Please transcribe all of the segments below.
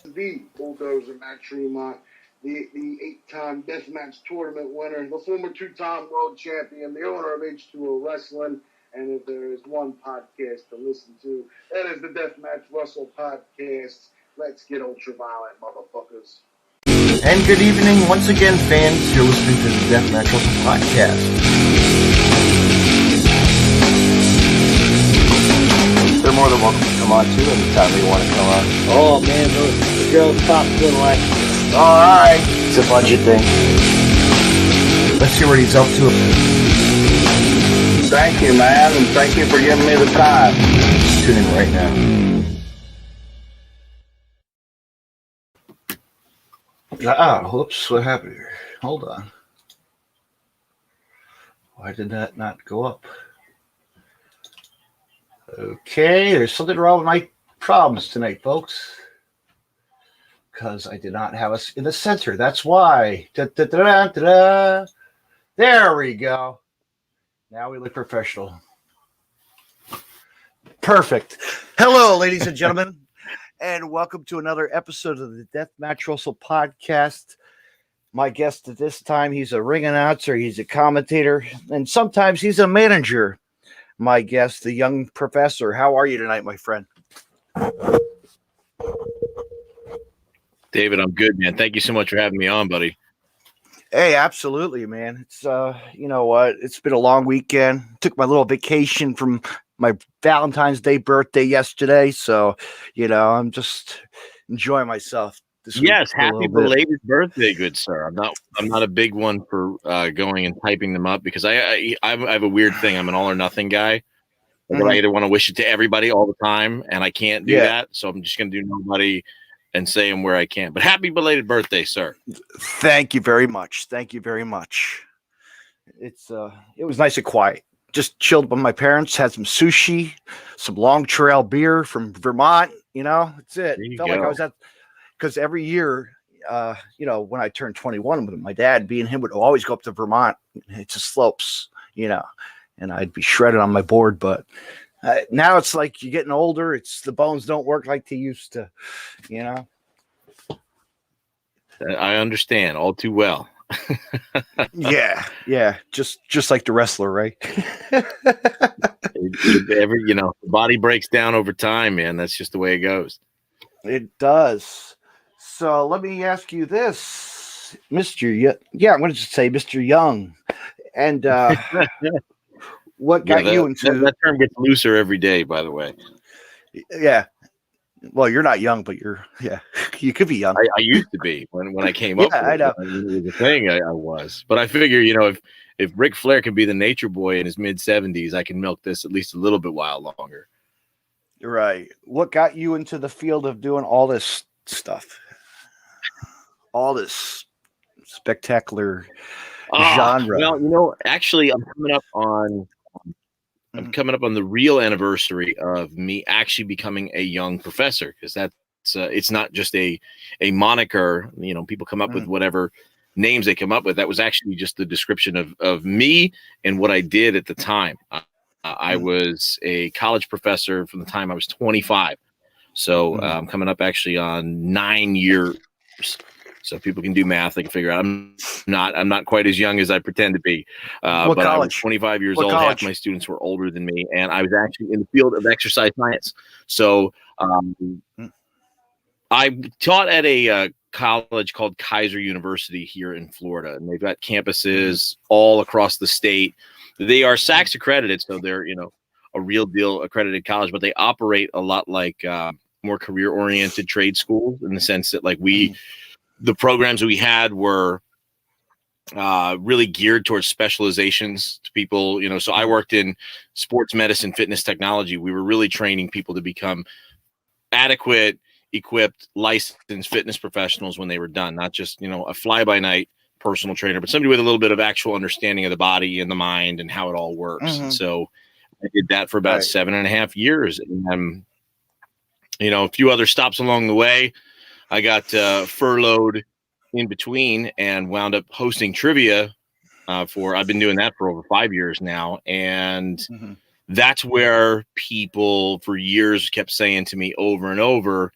The Bulldozer Matt Tremont, the 8-time Deathmatch Tournament winner, the former 2-time world champion, the owner of H2O Wrestling. And if there is one podcast to listen to, that is the Deathmatch Russell Podcast. Let's get ultraviolet, motherfuckers. And good evening once again, fans. You're listening to the Deathmatch Russell Podcast. They're more than welcome to come on too anytime they want to come on. Oh man, the girls pop good like. Alright. It's a budget thing. Let's see what he's up to. Thank you, man, and thank you for giving me the time. Tune in right now. Whoops, what happened here? Hold on. Why did that not go up? Okay, there's something wrong with my problems tonight, folks. Because I did not have us in the center. That's why. Da-da-da-da-da. There we go. Now we look professional. Perfect. Hello, ladies and gentlemen, and welcome to another episode of the Deathmatch Russell Podcast. My guest at this time, he's a ring announcer, he's a commentator, and sometimes he's a manager. My guest, the young professor. How are you tonight, my friend? David, I'm good, man. Thank you so much for having me on, buddy. Hey, absolutely, man. It's you know what? It's been a long weekend. Took my little vacation from my Valentine's Day birthday yesterday, so I'm just enjoying myself. Yes, happy belated birthday, good sir. I'm not a big one for going and typing them up because I have a weird thing. I'm an all or nothing guy. Mm-hmm. I either want to wish it to everybody all the time, and I can't do that, so I'm just going to do nobody and say them where I can. But happy belated birthday, sir. Thank you very much. Thank you very much. It was nice and quiet. Just chilled with my parents, had some sushi, some Long Trail beer from Vermont. That's it. Felt like I was at, because every year, when I turned 21 with my dad, him would always go up to Vermont. It's the slopes, and I'd be shredded on my board. But now it's like you're getting older. The bones don't work like they used to, I understand all too well. Yeah. Just like the wrestler, right? The body breaks down over time, man. That's just the way it goes. It does. So let me ask you this, Mr. I'm going to just say Mr. Young. And what got you into that term gets looser every day, by the way. Yeah. Well, you're not young, but you could be young. I used to be when I came up. I know. The thing I was, but I figure, if Ric Flair can be the Nature Boy in his mid 70s, I can milk this at least a little bit while longer. Right. What got you into the field of doing all this stuff? All this spectacular genre. Well, actually, I'm coming up on the real anniversary of me actually becoming a young professor, because that's it's not just a moniker. People come up with whatever names they come up with. That was actually just the description of me and what I did at the time. I was a college professor from the time I was 25. So I'm coming up actually on 9 years. So people can do math. They can figure out I'm not quite as young as I pretend to be. But college? I was 25 years old. College? Half my students were older than me, and I was actually in the field of exercise science. So I taught at a college called Kaiser University here in Florida, and they've got campuses all across the state. They are SACS accredited, so they're a real deal accredited college, but they operate a lot like more career oriented trade schools, in the sense that the programs we had were really geared towards specializations to people, so I worked in sports medicine, fitness technology. We were really training people to become adequate, equipped, licensed fitness professionals when they were done, not just, a fly by night personal trainer, but somebody with a little bit of actual understanding of the body and the mind and how it all works. And so I did that for about 7.5 years. And a few other stops along the way. I got furloughed in between and wound up hosting trivia I've been doing that for over 5 years now. And that's where people for years kept saying to me over and over,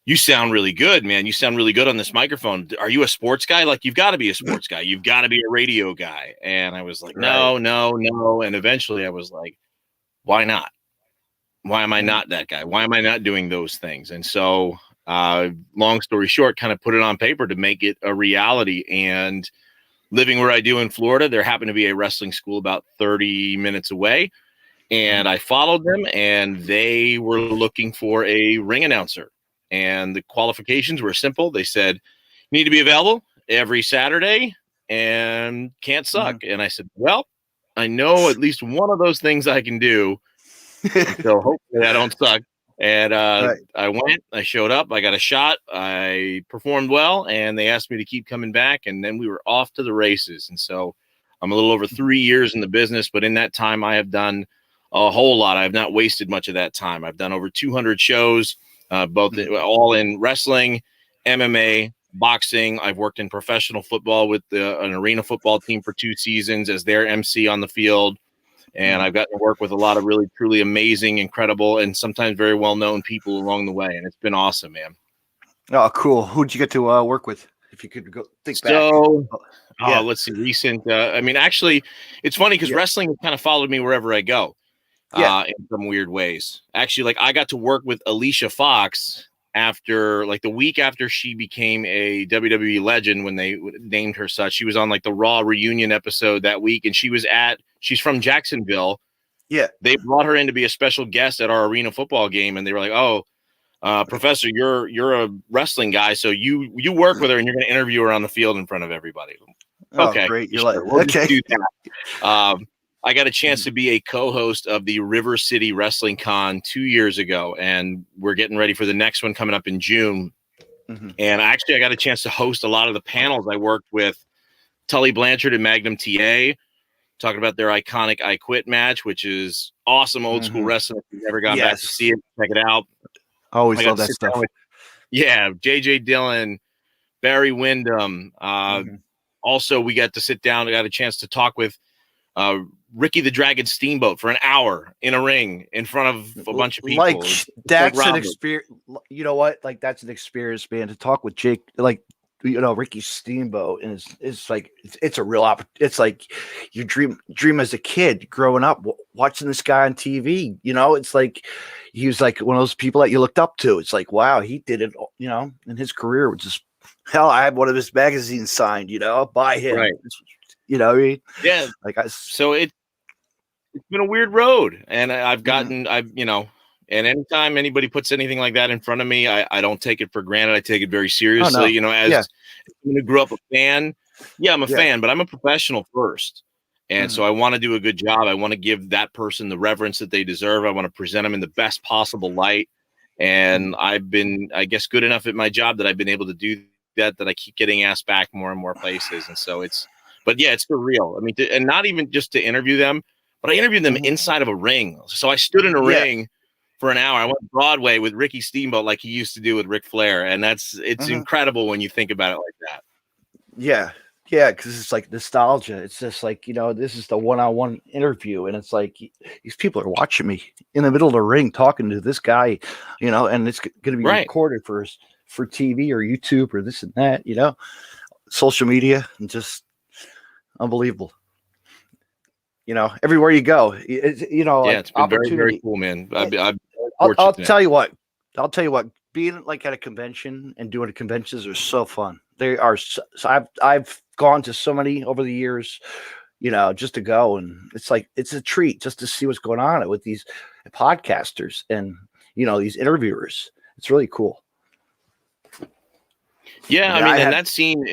you sound really good, man. You sound really good on this microphone. Are you a sports guy? Like, you've got to be a sports guy. You've got to be a radio guy. And I was like, no. And eventually I was like, why not? Why am I not that guy? Why am I not doing those things? And so, long story short, kind of put it on paper to make it a reality. And living where I do in Florida, there happened to be a wrestling school about 30 minutes away. And I followed them, and they were looking for a ring announcer. And the qualifications were simple. They said, you need to be available every Saturday and can't suck. And I said, well, I know at least one of those things I can do. So hopefully I don't suck. And I went, I showed up, I got a shot, I performed well, and they asked me to keep coming back. And then we were off to the races. And so I'm a little over 3 years in the business, but in that time I have done a whole lot. I have not wasted much of that time. I've done over 200 shows, all in wrestling, MMA, boxing. I've worked in professional football with an arena football team for 2 seasons as their MC on the field. And I've gotten to work with a lot of really, truly amazing, incredible, and sometimes very well-known people along the way. And it's been awesome, man. Oh, cool. Who'd you get to work with? If you could go think back. Let's see. Recent. Actually, it's funny because wrestling has kind of followed me wherever I go. In some weird ways. Actually, like, I got to work with Alicia Fox after, like, the week after she became a WWE legend when they named her such. She was on, like, the Raw reunion episode that week, and she's from Jacksonville. Yeah. They brought her in to be a special guest at our arena football game, and they were like, oh, Professor, you're a wrestling guy, so you work with her, and you're going to interview her on the field in front of everybody. Okay. Great. You're sure, like, okay. Do that. I got a chance to be a co-host of the River City Wrestling Con 2 years ago, and we're getting ready for the next one coming up in June. And actually, I got a chance to host a lot of the panels. I worked with Tully Blanchard and Magnum TA, talking about their iconic I Quit match, which is awesome old school wrestling. If you've never gone back to see it, check it out. Always love that stuff. JJ Dillon, Barry Windham. Also, we got to sit down. I got a chance to talk with Ricky the Dragon Steamboat for an hour in a ring in front of a bunch of people. Like, that's an experience. You know what? Like, that's an experience, man, to talk with Jake, like, Ricky Steamboat, and it's like, it's a real opportunity. It's like you dream as a kid growing up watching this guy on TV. It's like he was like one of those people that you looked up to. It's like, wow, he did it. In his career, which is hell. I had one of his magazines signed. By him. Right. You know what I mean? Yeah. So it's been a weird road, and I've gotten and anytime anybody puts anything like that in front of me, I don't take it for granted. I take it very seriously. As someone who grew up a fan, I'm a fan, but I'm a professional first. And so I want to do a good job. I want to give that person the reverence that they deserve. I want to present them in the best possible light. And I've been, I guess, good enough at my job that I've been able to do that I keep getting asked back more and more places. And so it's surreal. I mean, and not even just to interview them, but I interviewed them inside of a ring. So I stood in a ring for an hour. I went Broadway with Ricky Steamboat like he used to do with Ric Flair. And it's incredible when you think about it like that. Yeah. Yeah, because it's like nostalgia. It's just like, this is the one-on-one interview. And it's like, these people are watching me in the middle of the ring talking to this guy, and it's going to be recorded for TV or YouTube or this and that, social media, and just unbelievable. Everywhere you go, it's been very, very cool, man. I'll tell you what, being like at a convention and doing conventions are so fun. They are. I've gone to so many over the years, just to go, and it's like, it's a treat just to see what's going on with these podcasters and, these interviewers. It's really cool. Yeah. And that scene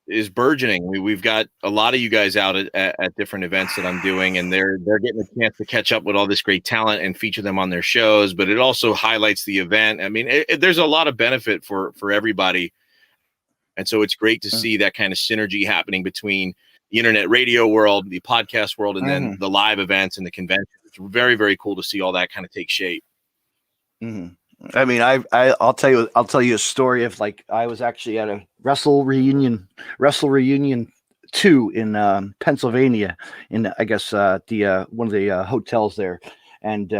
is burgeoning. We've got a lot of you guys out at different events that I'm doing, and they're getting a chance to catch up with all this great talent and feature them on their shows, but it also highlights the event. I mean, there's a lot of benefit for everybody. And so it's great to see that kind of synergy happening between the internet radio world, the podcast world, and then the live events and the conventions. It's very, very cool to see all that kind of take shape. I mean, I'll tell you a story of, like, I was actually at a Wrestle Reunion 2 in Pennsylvania, in, I guess, the one of the hotels there, and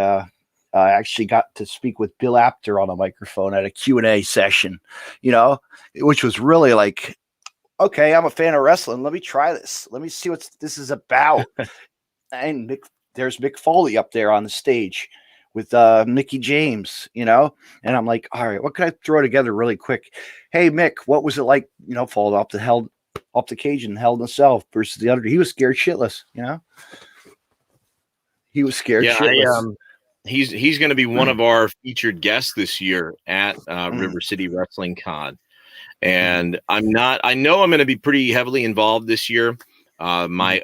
I actually got to speak with Bill Apter on a microphone at a Q&A session, you know, which was really like, okay, I'm a fan of wrestling. Let me try this. Let me see what this is about. And there's Mick Foley up there on the stage with Mickey James, you know, and I'm like, all right, what can I throw together really quick? Hey, Mick, what was it like, you know, falling off the cage and Hell in a Cell versus the Undertaker? He was scared shitless, you know. He was scared shitless. He's going to be one of our featured guests this year at River City Wrestling Con. And I know I'm going to be pretty heavily involved this year. My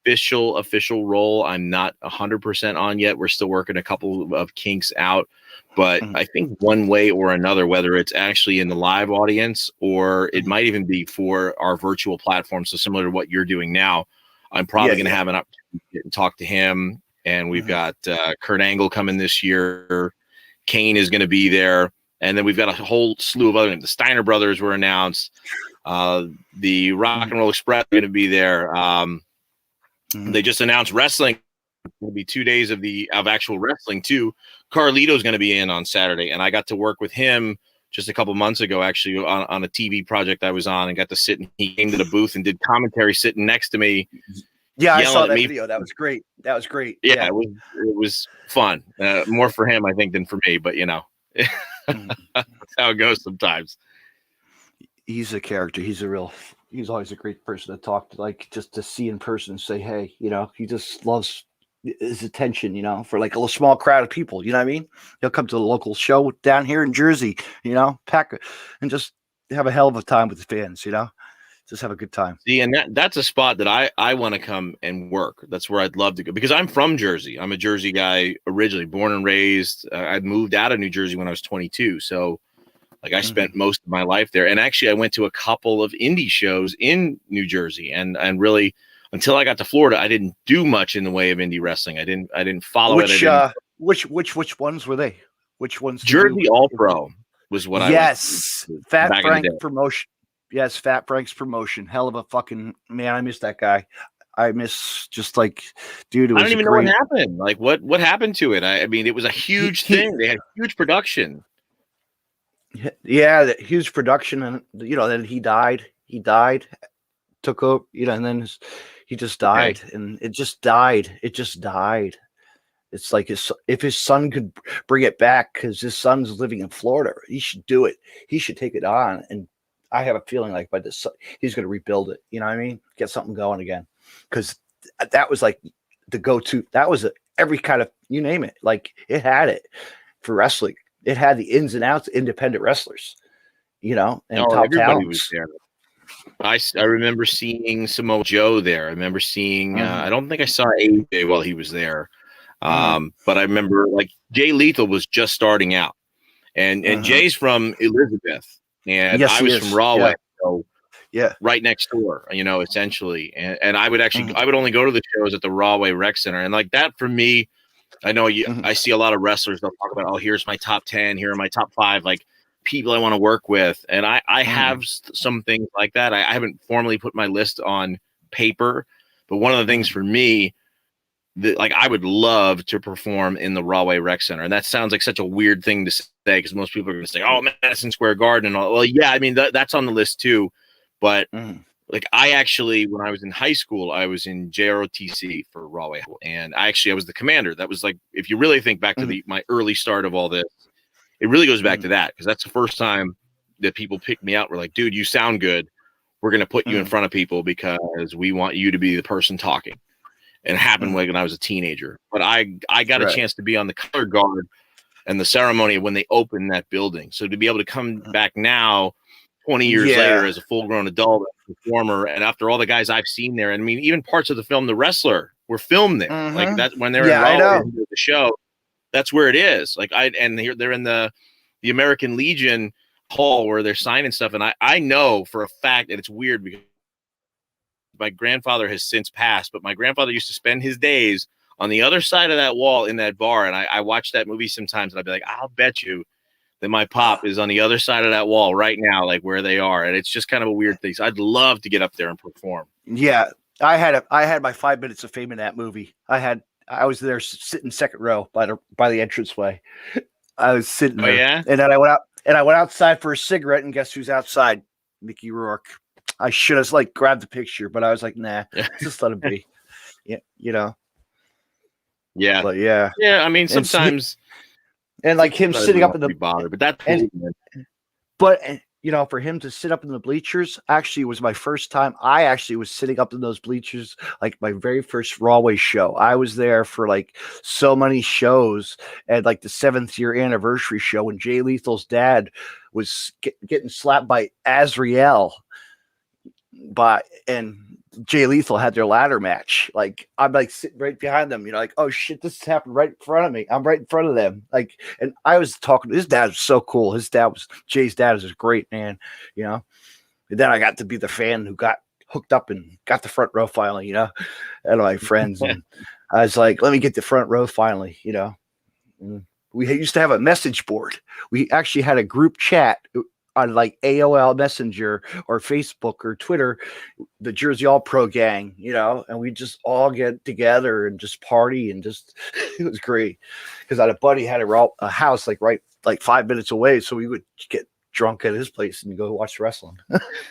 official role, I'm not 100% on yet. We're still working a couple of kinks out, but I think one way or another, whether it's actually in the live audience or it might even be for our virtual platform, so similar to what you're doing now, I'm probably going to have an opportunity to get and talk to him. And we've got Kurt Angle coming this year. Kane is going to be there. And then we've got a whole slew of other names. The Steiner brothers were announced. The Rock and Roll Express are going to be there. They just announced wrestling. It'll be 2 days of actual wrestling too. Carlito's going to be in on Saturday, and I got to work with him just a couple months ago, actually, on a TV project I was on, and got to sit. And he came to the booth and did commentary sitting next to me. Yeah, I saw that video. That was great. Yeah, it was fun. More for him, I think, than for me. But you know, that's how it goes sometimes. He's a character. He's always a great person to talk to, like just to see in person and say, hey, you know, he just loves his attention, you know, for like a small crowd of people. You know what I mean? He'll come to the local show down here in Jersey, you know, pack and just have a hell of a time with the fans, you know. Just have a good time. See, and that's a spot that I want to come and work. That's where I'd love to go because I'm from Jersey. I'm a Jersey guy originally, born and raised. I moved out of New Jersey when I was 22. So like I spent most of my life there. And actually I went to a couple of indie shows in New Jersey and really until I got to Florida, I didn't do much in the way of indie wrestling. I didn't follow it. Which ones were they? Which ones? Jersey All Pro was what I Yes. Fat Frank promotion. Yes, Fat Frank's promotion. Hell of a fucking man. I miss that guy. I miss just like, dude. I don't even know what happened. Like, what happened to it? I mean, it was a huge thing. They had huge production. Yeah, the huge production, and you know, then he died. He died, took over, you know, and then he just died, and it just died. It just died. It's like if his son could bring it back, because his son's living in Florida, he should do it. He should take it on, and I have a feeling like by this, he's going to rebuild it. You know what I mean? Get something going again. Because that was like the go-to. That was every kind of, you name it. Like it had it for wrestling. It had the ins and outs, independent wrestlers, you know, and top everybody talents. Was there. I remember seeing Samoa Joe there. I remember seeing, I don't think I saw AJ while he was there. But I remember like Jay Lethal was just starting out and Jay's from Elizabeth. And I was from Rahway, so right next door, you know, essentially. And I would actually, I would only go to the shows at the Rahway Rec Center. And like that for me, I know I see a lot of wrestlers, they'll talk about, oh, here's my top 10, here are my top 5, like people I want to work with. And I have some things like that. I haven't formally put my list on paper, but one of the things for me, like I would love to perform in the Rahway Rec Center. And that sounds like such a weird thing to say because most people are going to say, oh, Madison Square Garden and all. Well, yeah, I mean, that's on the list too. But like I actually, when I was in high school, I was in JROTC for Rahway. And I was the commander. That was like, if you really think back to my early start of all this, it really goes back to that. Because that's the first time that people picked me out. We're like, dude, you sound good. We're going to put you in front of people because we want you to be the person talking. And it happened when I was a teenager. But I got a chance to be on the color guard and the ceremony when they opened that building. So to be able to come back now, 20 years later, as a full-grown adult performer, and after all the guys I've seen there, and I mean, even parts of the film The Wrestler were filmed there. Like that's when they're involved in the show. That's where it is. Like they're in the American Legion hall where they're signing stuff, and I know for a fact that it's weird because my grandfather has since passed, but my grandfather used to spend his days on the other side of that wall in that bar. And I watch that movie sometimes and I'd be like, I'll bet you that my pop is on the other side of that wall right now, like where they are. And it's just kind of a weird thing. So I'd love to get up there and perform. Yeah. I had my 5 minutes of fame in that movie. I had I was there sitting second row by the entranceway. I was sitting Oh there, yeah. and then I went outside for a cigarette, and guess who's outside? Mickey Rourke. I should have like grabbed the picture, but I was like, nah, just let it be. Yeah, you know. Yeah. But yeah, Yeah. I mean, and sometimes like him sometimes sitting we up don't in the be bothered, but that's and cool, man. but you know, for him to sit up in the bleachers actually was my first time. I actually was sitting up in those bleachers, like my very first Rawway show. I was there for like so many shows, and like the 7th year anniversary show when Jay Lethal's dad was getting slapped by Azrael. And Jay Lethal had their ladder match. Like I'm like sitting right behind them, you know, like, oh shit, this happened right in front of me. I'm right in front of them. Like, and I was talking, his dad was so cool. Jay's dad was a great man, you know. And then I got to be the fan who got hooked up and got the front row finally, you know, and my friends. And I was like, let me get the front row finally, you know. And we used to have a message board. We actually had a group chat on like AOL Messenger or Facebook or Twitter, the Jersey All Pro gang, you know, and we just all get together and just party and just it was great because I had a buddy had a house like 5 minutes away, so we would get drunk at his place and go watch wrestling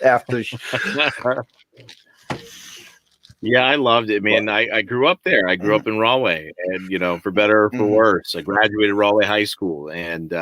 after. Yeah, I loved it, man. I grew up there. I grew up in Rahway, and you know, for better or for worse, I graduated Rahway High School, and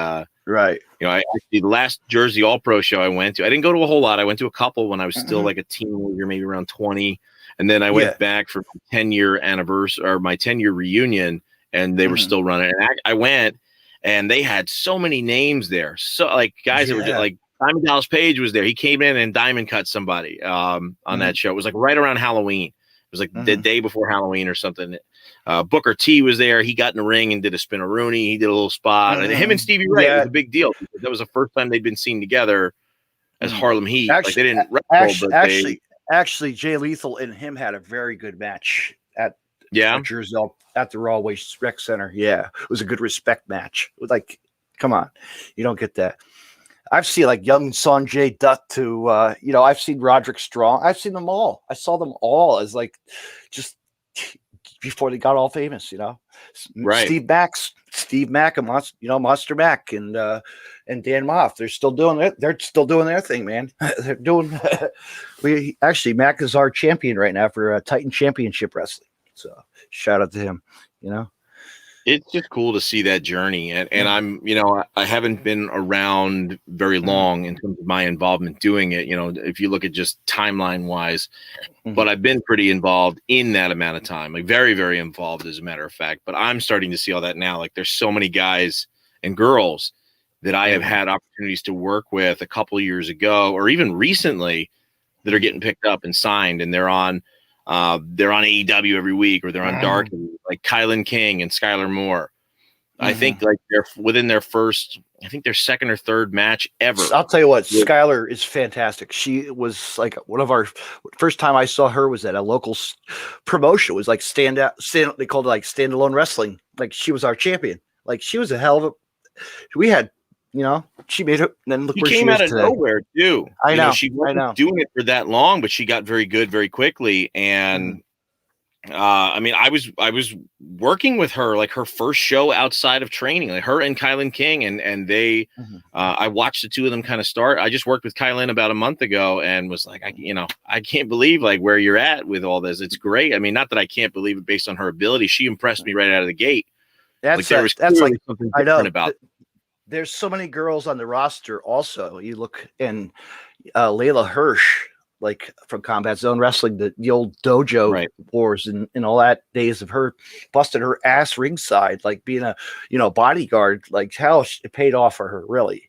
right. You know, the last Jersey All Pro show I went to, I didn't go to a whole lot. I went to a couple when I was still like a teenager, maybe around 20, and then I went back for my 10-year anniversary or my 10-year reunion, and they were still running. And I went, and they had so many names there. So like guys that were just like Diamond Dallas Page was there. He came in and diamond cut somebody on that show. It was like right around Halloween. It was like the day before Halloween or something. Booker T was there. He got in the ring and did a spin-a-rooney. He did a little spot. And him and Stevie Ray was a big deal. That was the first time they'd been seen together as Harlem Heat. Like they didn't wrestle, actually, Jay Lethal and him had a very good match at Jersey at the Rawway Rec Center. Yeah, it was a good respect match. It was like, come on, you don't get that. I've seen like young Sanjay Dutt to, you know, I've seen Roderick Strong. I've seen them all. I saw them all as like just before they got all famous, you know. Right. Steve Mack, and Monster Mack and Dan Moff. They're still doing it. They're still doing their thing, man. They're doing. Mack is our champion right now for Titan Championship Wrestling. So shout out to him. You know. It's just cool to see that journey. And I'm, you know, I haven't been around very long in terms of my involvement doing it, you know, if you look at just timeline wise, but I've been pretty involved in that amount of time, like very, very involved as a matter of fact. But I'm starting to see all that now. Like there's so many guys and girls that I have had opportunities to work with a couple of years ago, or even recently, that are getting picked up and signed, and they're on AEW every week, or they're on Dark, like Kylan King and Skylar Moore. I think like they're within their first, I think their second or third match ever. I'll tell you what, Skylar is fantastic. She was like one of our first time I saw her was at a local promotion. It was like they called it like standalone wrestling. Like she was our champion. Like she was a hell of a. We had, you know, she made it. And then look where she is today. She came out of nowhere too. I know. She wasn't doing it for that long, but she got very good very quickly. And I mean, I was working with her like her first show outside of training, like her and Kylan King, and they. I watched the two of them kind of start. I just worked with Kylan about a month ago and was like, I can't believe like where you're at with all this. It's great. I mean, not that I can't believe it based on her ability. She impressed me right out of the gate. That's like something different about. There's so many girls on the roster. Also, you look in Layla Hirsch, like from Combat Zone Wrestling, the old dojo wars and all that days of her busting her ass ringside, like being a bodyguard. Like hell, it paid off for her really.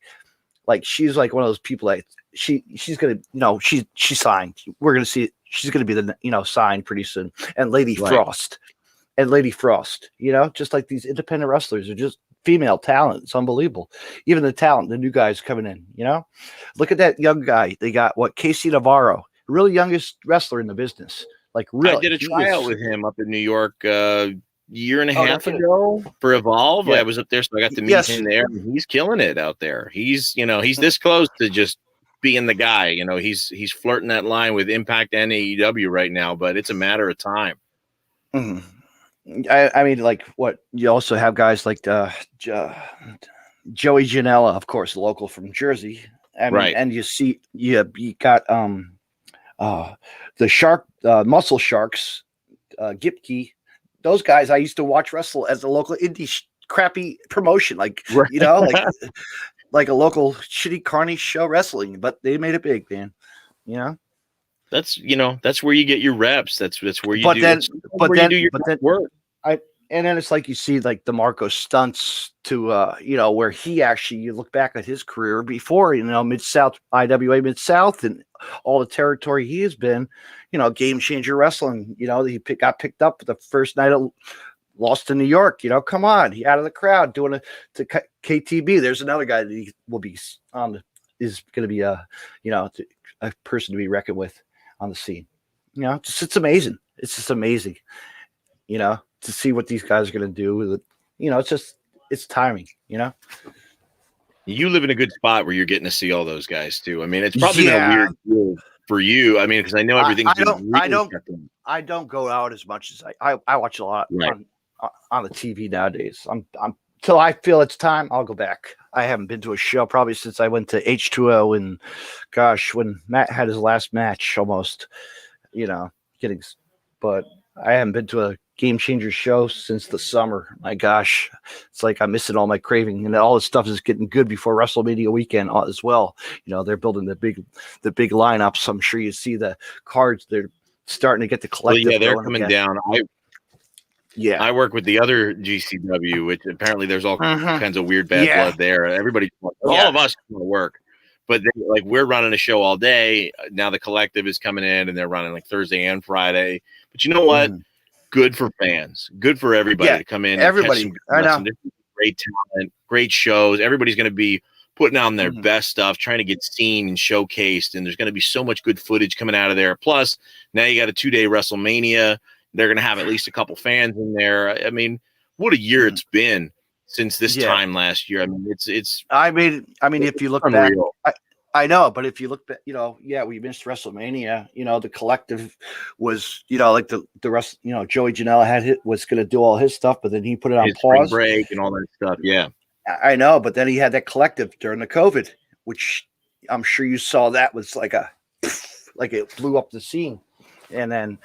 Like she's like one of those people that she's gonna she signed. We're gonna see she's gonna be the signed pretty soon. And Lady Frost, just like these independent wrestlers are just female talent. It's unbelievable. Even the talent, the new guys coming in, look at that young guy. They got Casey Navarro, really youngest wrestler in the business. Like really, I did a tryout with him up in New York year and a half ago for Evolve. I was up there, so I got to meet him there. He's killing it out there. He's this close to just being the guy. He's flirting that line with Impact and AEW right now, but it's a matter of time. I mean, like what you also have guys like Joey Janela, of course, local from Jersey. I mean, Right. and you got the shark muscle sharks, Gipke. Those guys I used to watch wrestle as a local indie crappy promotion, like Right. like a local shitty carny show wrestling, but they made it big, man. You know. That's where you get your reps. That's where you But do. then, That's where you do your work. And then it's like you see like DeMarco stunts to where he actually, you look back at his career before, Mid-South, IWA Mid-South, and all the territory he has been, game changer wrestling. He got picked up the first night of Lost in New York. Come on, he out of the crowd doing it to KTB. There's another guy that he will be is going to be a person to be reckoned with on the scene. It's amazing. It's just amazing, to see what these guys are going to do with it. It's timing, You live in a good spot where you're getting to see all those guys too. I mean, it's probably been a weird deal for you. I mean, because I know everything's I don't go out as much as I watch a lot on the TV nowadays. I'm till I feel it's time, I'll go back. I haven't been to a show probably since I went to H2O, and gosh, when Matt had his last match almost, but I haven't been to a Game Changer show since the summer. My gosh, it's like I'm missing all my craving, and all this stuff is getting good before WrestleMania weekend as well. They're building the big lineups. I'm sure you see the cards. They're starting to get the collective. Well, yeah, they're coming down. I work with the other GCW, which apparently there's all kinds of weird bad blood there. Everybody, all of us want to work, but we're running a show all day. Now the collective is coming in, and they're running like Thursday and Friday. But you know what? Good for fans. Good for everybody to come in. Everybody. I know. Great talent, great shows. Everybody's going to be putting on their best stuff, trying to get seen and showcased. And there's going to be so much good footage coming out of there. Plus, now you got a 2-day WrestleMania. They're going to have at least a couple fans in there. I mean, what a year it's been since this time last year. I mean, it's. I mean, if you look unreal. back, I know, but if you look back, we missed WrestleMania. The collective was, like the rest. Joey Janela was going to do all his stuff, but then he put it on pause, break, and all that stuff. Yeah, I know, but then he had that collective during the COVID, which I'm sure you saw. That was like it blew up the scene, and then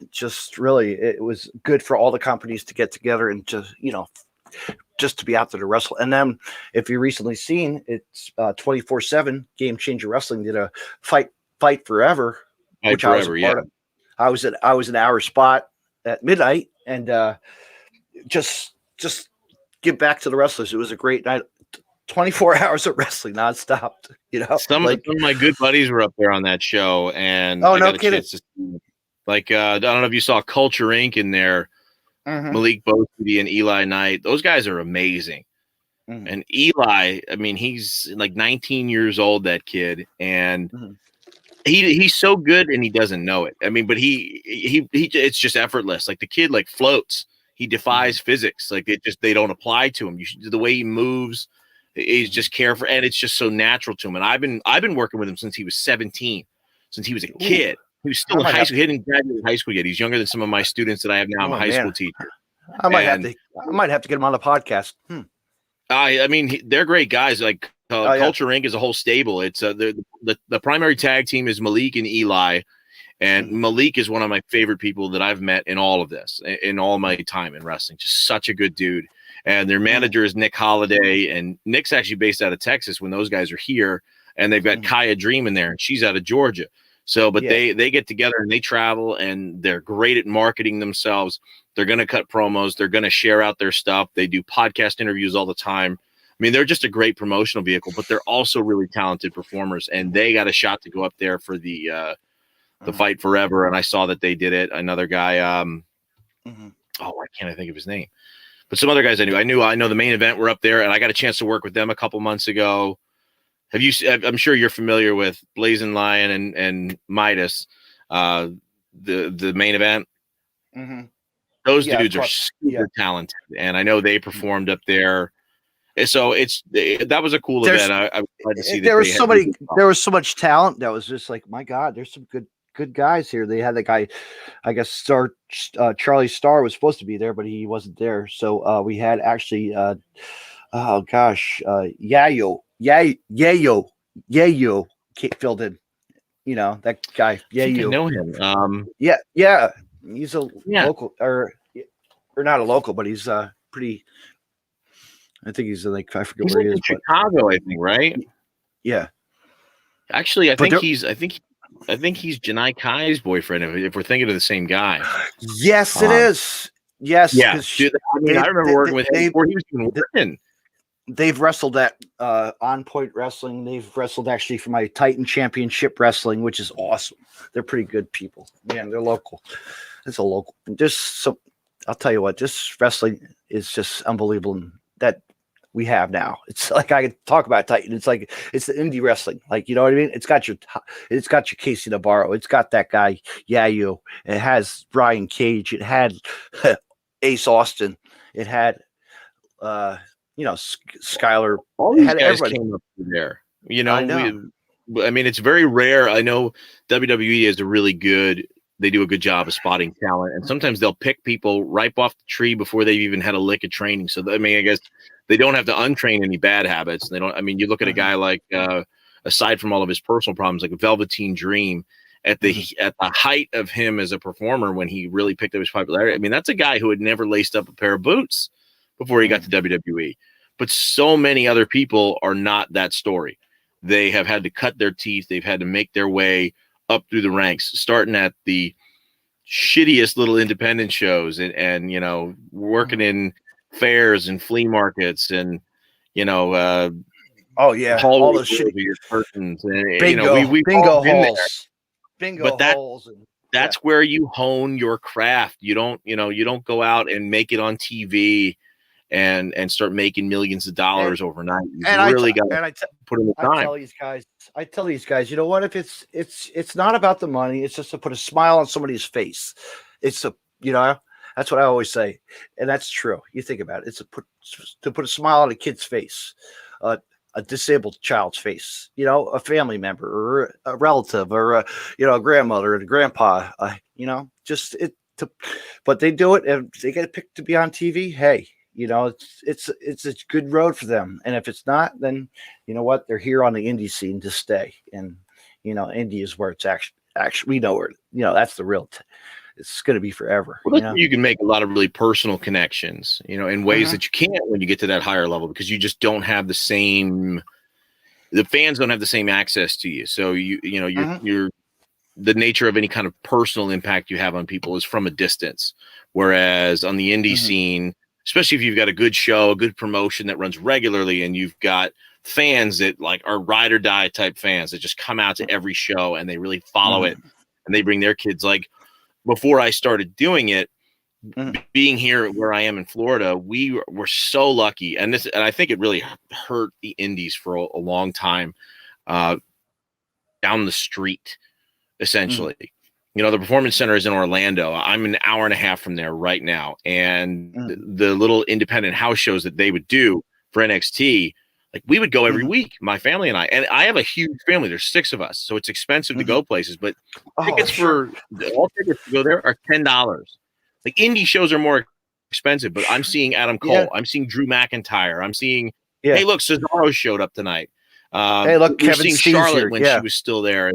just really it was good for all the companies to get together and just to be out there to wrestle. And then if you recently seen, it's 24/7 Game Changer Wrestling did a fight forever, which I was a part of. I was an hour spot at midnight, and just give back to the wrestlers. It was a great night. 24 hours of wrestling nonstop. Some of my good buddies were up there on that show, and no kidding. I don't know if you saw Culture Inc. in there. Malik Boasty and Eli Knight. Those guys are amazing. And Eli, I mean, he's like 19 years old, that kid, and he's so good, and he doesn't know it. I mean, but he it's just effortless. Like the kid floats. He defies physics. Like they don't apply to him. The way he moves, he's just careful, and it's just so natural to him. And I've been working with him since he was 17, since he was a kid. He was still in high school. He hadn't graduated high school yet. He's younger than some of my students that I have now. I'm a high school teacher. I might have to get him on the podcast. I mean, they're great guys. Like Culture Inc. is a whole stable. It's the primary tag team is Malik and Eli, and Malik is one of my favorite people that I've met in all of this, in all my time in wrestling. Just such a good dude. And their manager is Nick Holiday, and Nick's actually based out of Texas when those guys are here, and they've got Kaya Dream in there, and she's out of Georgia. So, but they get together and they travel, and they're great at marketing themselves. They're going to cut promos. They're going to share out their stuff. They do podcast interviews all the time. I mean, they're just a great promotional vehicle, but they're also really talented performers, and they got a shot to go up there for the Fight Forever. And I saw that they did it. Another guy, why can't I think of his name? But some other guys I know the Main Event were up there, and I got a chance to work with them a couple months ago. I'm sure you're familiar with Blazing Lion and Midas, the Main Event. Those dudes are super talented, and I know they performed up there. So that was a cool event. I was glad to see there was so much talent that was just like, my God, there's some good good guys here. They had the guy, I guess, Charlie Starr was supposed to be there, but he wasn't there. So we had actually, oh gosh, Yayo filled in. You know that guy. I think I know him. Yeah. He's a Yeah. local, or not a local, but he's pretty. I think he's like, I forget He's where he like is, in Chicago, I think, right? Yeah. Actually, I But think he's Janai Kai's boyfriend. If we're thinking of the same guy. Yes, it is. Yes, Yeah, dude, I mean, I remember working with him before he was even working. They've wrestled at On Point Wrestling. They've wrestled actually for my Titan Championship Wrestling, which is awesome. They're pretty good people. Man, they're local. It's a local. I'll tell you what, this wrestling is just unbelievable that we have now. It's like I could talk about Titan. It's like it's the indie wrestling. Like, you know what I mean? It's got your Casey Navarro. It's got that guy Yayu. It has Brian Cage. It had Ace Austin. It had Skylar. All these guys everybody. came up through there. You know, I know. I mean, it's very rare. I know WWE is they do a good job of spotting talent, and sometimes they'll pick people right off the tree before they've even had a lick of training. So, I mean, I guess they don't have to untrain any bad habits. They don't. I mean, you look at a guy like, aside from all of his personal problems, like Velveteen Dream, at the height of him as a performer when he really picked up his popularity. I mean, that's a guy who had never laced up a pair of boots before he got to WWE. But so many other people are not that story. They have had to cut their teeth. They've had to make their way up through the ranks, starting at the shittiest little independent shows and working in fairs and flea markets and, all those shitty curtains and, bingo halls. Bingo halls. That's where you hone your craft. You don't go out and make it on TV and start making millions of dollars overnight. You really got to put in the time. I tell these guys, you know what? If it's not about the money, it's just to put a smile on somebody's face. It's that's what I always say, and that's true. You think about it. It's to put a smile on a kid's face, a disabled child's face, a family member or a relative or a grandmother and a grandpa, but they do it and they get picked to be on TV. Hey, it's a good road for them. And if it's not, then you know what? They're here on the indie scene to stay. And, indie is where it's actually we know where, that's the real, it's going to be forever. Well, you can make a lot of really personal connections, in ways that you can't when you get to that higher level, because you just don't have the fans don't have the same access to you. So you're the nature of any kind of personal impact you have on people is from a distance. Whereas on the indie scene, especially if you've got a good show, a good promotion that runs regularly, and you've got fans that like are ride or die type fans that just come out to every show and they really follow it and they bring their kids. Like before I started doing it, being here where I am in Florida, we were so lucky. And I think it really hurt the indies for a long time, down the street, essentially. The Performance Center is in Orlando. I'm an hour and a half from there right now. And the little independent house shows that they would do for NXT, like we would go every week, my family and I. And I have a huge family. There's 6 of us. So it's expensive to go places. But tickets to go there are $10. Like indie shows are more expensive. But I'm seeing Adam Cole. Yeah. I'm seeing Drew McIntyre. I'm seeing, hey, look, Cesaro showed up tonight. Hey, look, Kevin seeing Steve's Charlotte here. when she was still there.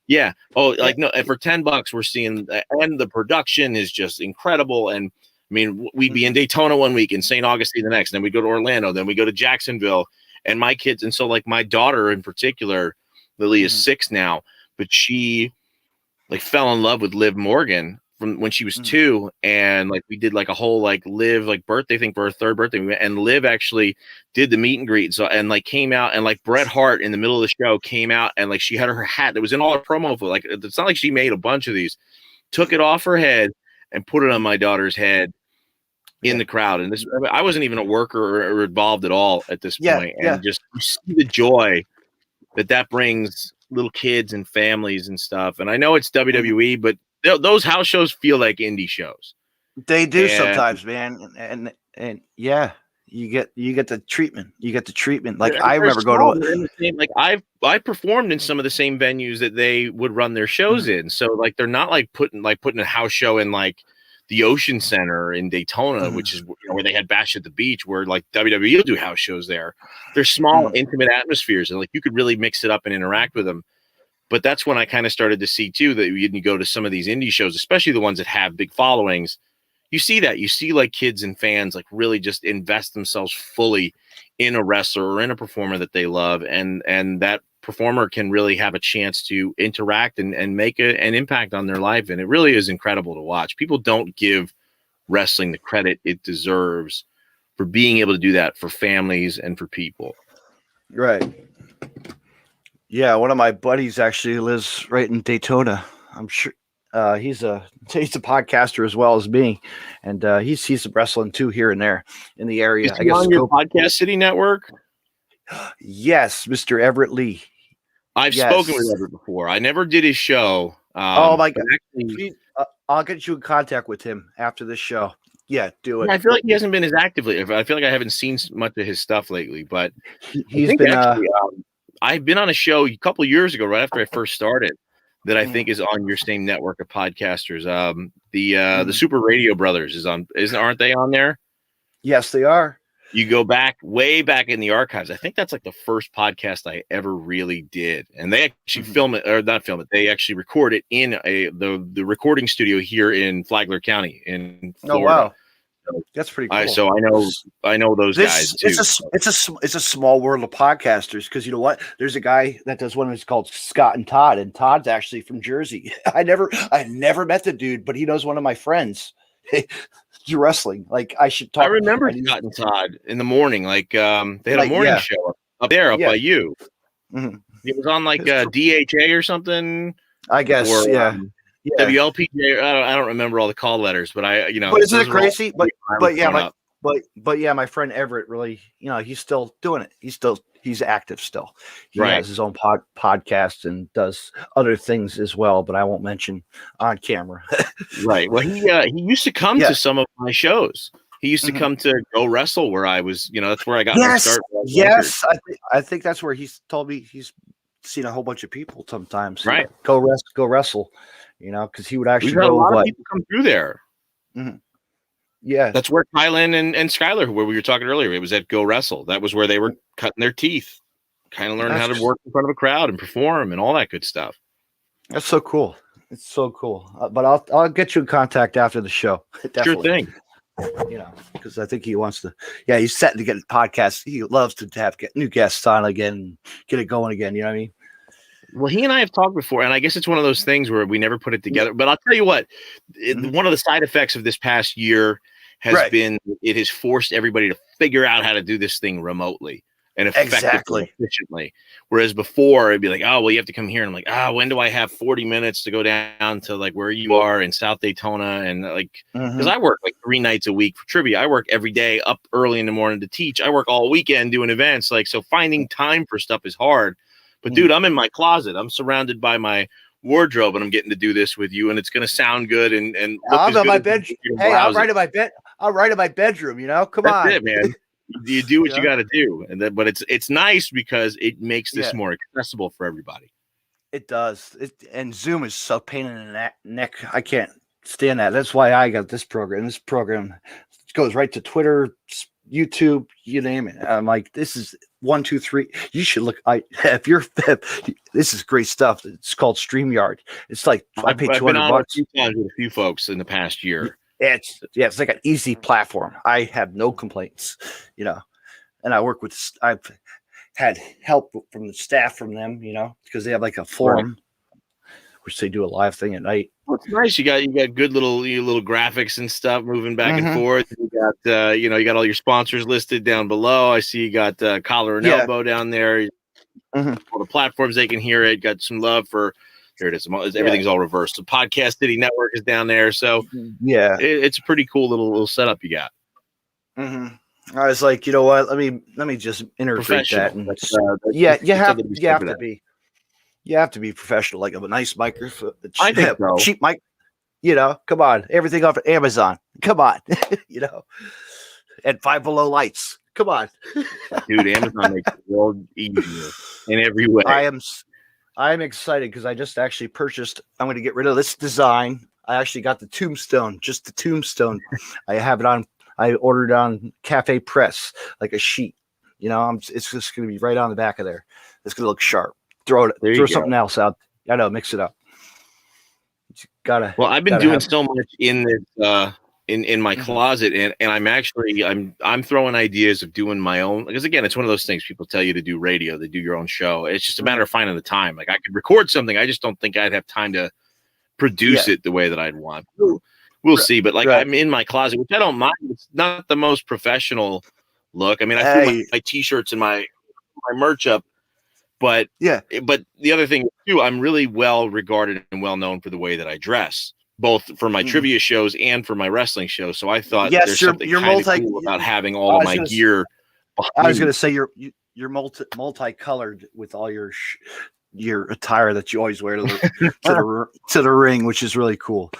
Yeah. Oh, like no. And for $10, we're seeing, and the production is just incredible. And I mean, we'd be in Daytona one week, in St. Augustine the next, then we go to Orlando, then we go to Jacksonville, and my kids. And so, like my daughter in particular, Lily is 6 now, but she like fell in love with Liv Morgan from when she was 2, and like we did like a whole like Liv like birthday thing for her 3rd birthday, and Liv actually did the meet and greet, so and like came out, and like Bret Hart in the middle of the show came out, and like she had her hat that was in all her promo for, like it's not like she made a bunch of these, took it off her head and put it on my daughter's head in the crowd. And this, I wasn't even a worker or involved at all at this point, and just you see the joy that brings little kids and families and stuff. And I know it's WWE, but those house shows feel like indie shows. They do sometimes, man. And yeah, You get the treatment. You get the treatment. Like They're I remember going small. to They're in the same, like I performed in some of the same venues that they would run their shows in. So like they're not like putting a house show in like the Ocean Center in Daytona, which is where they had Bash at the Beach, where like WWE will do house shows there. They're small, intimate atmospheres, and like you could really mix it up and interact with them. But that's when I kind of started to see too that you go to some of these indie shows, especially the ones that have big followings. You see that. You see like kids and fans like really just invest themselves fully in a wrestler or in a performer that they love. And that performer can really have a chance to interact and make an impact on their life. And it really is incredible to watch. People don't give wrestling the credit it deserves for being able to do that for families and for people. Right. Yeah. One of my buddies actually lives right in Daytona. I'm sure. He's a podcaster as well as me, and he's wrestling too here and there in the area. Is he on your Podcast City network? Yes, Mr. Everett Lee. I've spoken with Everett before. I never did his show. Oh my God! Actually, I'll get you in contact with him after this show. Yeah, do it. I feel like he hasn't been as actively. I feel like I haven't seen much of his stuff lately, but he's been. Actually, I've been on a show a couple of years ago, right after I first started, that I think is on your same network of podcasters. The Super Radio Brothers aren't they on there? Yes, they are. You go way back in the archives. I think that's like the first podcast I ever really did. And they actually film it, or not film it. They actually record it in the recording studio here in Flagler County in Florida. Oh, wow. So that's pretty cool. So I know those guys too. It's a small world of podcasters, because you know what? There's a guy that does one that's called Scott and Todd, and Todd's actually from Jersey. I never met the dude, but he knows one of my friends. Wrestling. Like I should talk. I remember Scott and Todd in the morning. Like they had a morning show up by you. Mm-hmm. It was on like DHA or something. I guess. Or, WLPJ. I don't remember all the call letters, but But isn't it crazy? But yeah, my friend Everett really, he's still doing it. He's active still. He has his own podcast and does other things as well, but I won't mention on camera. Right. Well, he used to come to some of my shows. He used to come to Go Wrestle, where I was, that's where I got my start. Yes, I think that's where he's told me he's seen a whole bunch of people sometimes. Right. Go wrestle. Because he would actually a lot of people come through there. Mm-hmm. Yeah, that's where Kylan and Skylar, where we were talking earlier, it was at Go Wrestle. That was where they were cutting their teeth, kind of learning how to work in front of a crowd and perform and all that good stuff. That's so cool. It's so cool. But I'll get you in contact after the show. Definitely. Sure thing. Because I think he wants to. Yeah, he's setting to get a podcast. He loves to get new guests on again, get it going again. You know what I mean? Well, he and I have talked before, and I guess it's one of those things where we never put it together. But I'll tell you what, one of the side effects of this past year has been it has forced everybody to figure out how to do this thing remotely and effectively, efficiently. Whereas before, it'd be like, oh, well, you have to come here. And I'm like, when do I have 40 minutes to go down to like where you are in South Daytona? And like, because I work like 3 nights a week for trivia. I work every day up early in the morning to teach. I work all weekend doing events. Like, so finding time for stuff is hard. But dude, I'm in my closet. I'm surrounded by my wardrobe, and I'm getting to do this with you, and it's going to sound good. And I'm in my bedroom. Hey, I'll write in my bed. I'll write in my bedroom. Come on, that's it, man. You do what you got to do, but it's nice because it makes this more accessible for everybody. It does. And Zoom is so pain in the neck. I can't stand that. That's why I got this program. This program goes right to Twitter, YouTube, you name it. I'm like, this is 1, 2, 3. You should look. This is great stuff. It's called StreamYard. It's like I paid $200 a few times with a few folks in the past year. It's like an easy platform. I have no complaints, and I work with. I've had help from the staff from them, because they have like a forum, which they do a live thing at night. Well, it's nice. You got good little graphics and stuff moving back and forth. You got you got all your sponsors listed down below. I see you got Collar and Elbow down there. All the platforms they can hear it. Got some love for. Here it is. Everything's all reversed. The Podcast City Network is down there. So it's a pretty cool little setup you got. I was like, you know what? Let me just integrate that. And you have to be. You have to be professional, like a nice microphone. I think so. Cheap mic. Come on. Everything off of Amazon. Come on. and Five Below lights. Come on, Dude. Amazon makes the world easier in every way. I am excited because I just actually purchased. I'm going to get rid of this design. I actually got the tombstone, just the tombstone. I have it on. I ordered on Cafe Press, like a sheet. It's just going to be right on the back of there. It's going to look sharp. Throw something else out. I know, mix it up. Well, I've been doing so much in this in my closet, and I'm throwing ideas of doing my own, because again, it's one of those things people tell you to do radio, to do your own show. It's just a matter of finding the time. Like I could record something, I just don't think I'd have time to produce it the way that I'd want. We'll see, but I'm in my closet, which I don't mind. It's not the most professional look. I mean, I threw my t-shirts and my merch up. But the other thing too, I'm really well regarded and well known for the way that I dress, both for my trivia shows and for my wrestling shows. So I thought there's something kind of cool about having all of my gear. I was going to say you're multicolored with all your attire that you always wear to the ring, which is really cool.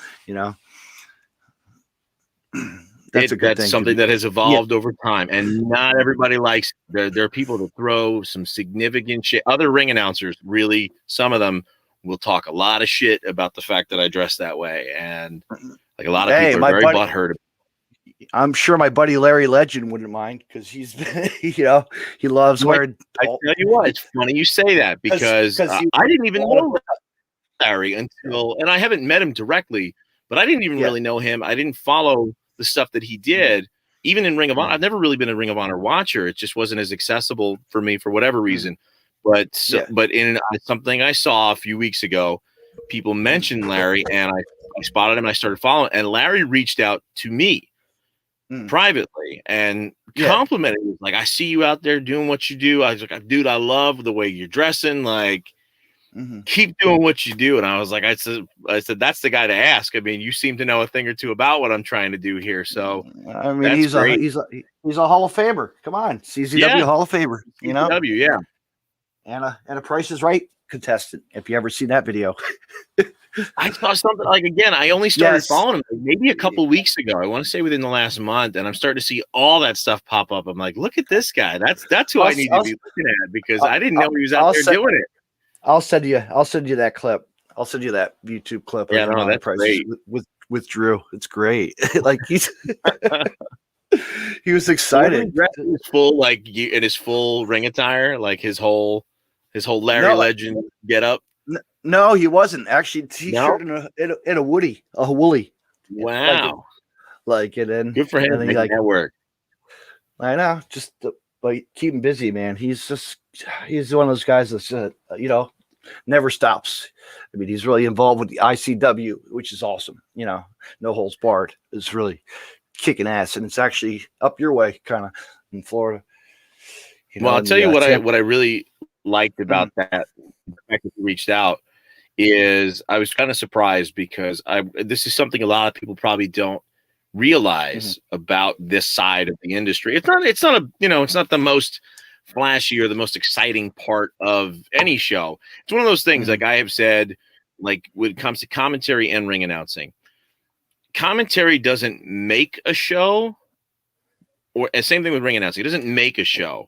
That's something that has evolved over time, and not everybody likes it. There are people that throw some significant shit. Other ring announcers, really, some of them will talk a lot of shit about the fact that I dress that way, and like a lot of people are very butthurt. I'm sure my buddy Larry Legend wouldn't mind, because he's, he loves wearing. I tell you what, it's funny you say that, because I didn't even know Larry until, and I haven't met him directly, but I didn't even really know him. I didn't follow the stuff that he did, even in Ring of Honor. I've never really been a Ring of Honor watcher. It just wasn't as accessible for me for whatever reason. But in something I saw a few weeks ago, people mentioned Larry, and I spotted him. And I started following, and Larry reached out to me privately and complimented me. Like, I see you out there doing what you do. I was like, dude, I love the way you're dressing. Like, keep doing what you do. And I was like, I said, that's the guy to ask. I mean, you seem to know a thing or two about what I'm trying to do here. So I mean, he's a Hall of Famer. Come on, CZW Hall of Famer. CZW, and a Price is Right contestant. If you ever seen that video, I saw something like, again, I only started following him maybe a couple weeks ago. I want to say within the last month, and I'm starting to see all that stuff pop up. I'm like, look at this guy. That's who I need to be looking at, because I didn't know he was out there doing it. I'll send you that clip. I'll send you that YouTube clip. Yeah, no, that's great. With Drew. It's great. Like he was excited. His full, in his full ring attire, like his whole Larry Legend get up. No, he wasn't actually. T-shirt in a woolly. Wow. And then good for him. Making that work. I know. Just but keep him busy, man. He's one of those guys that's never stops. I mean, he's really involved with the ICW, which is awesome. No holds barred. It's really kicking ass, and it's actually up your way, kind of in Florida. Well, I'll tell you what I really liked about that, the fact that you reached out, is I was kind of surprised, because this is something a lot of people probably don't realize about this side of the industry. It's not the most flashy or the most exciting part of any show. It's one of those things, like I have said, like when it comes to commentary and ring announcing, commentary doesn't make a show, or same thing with ring announcing. It doesn't make a show,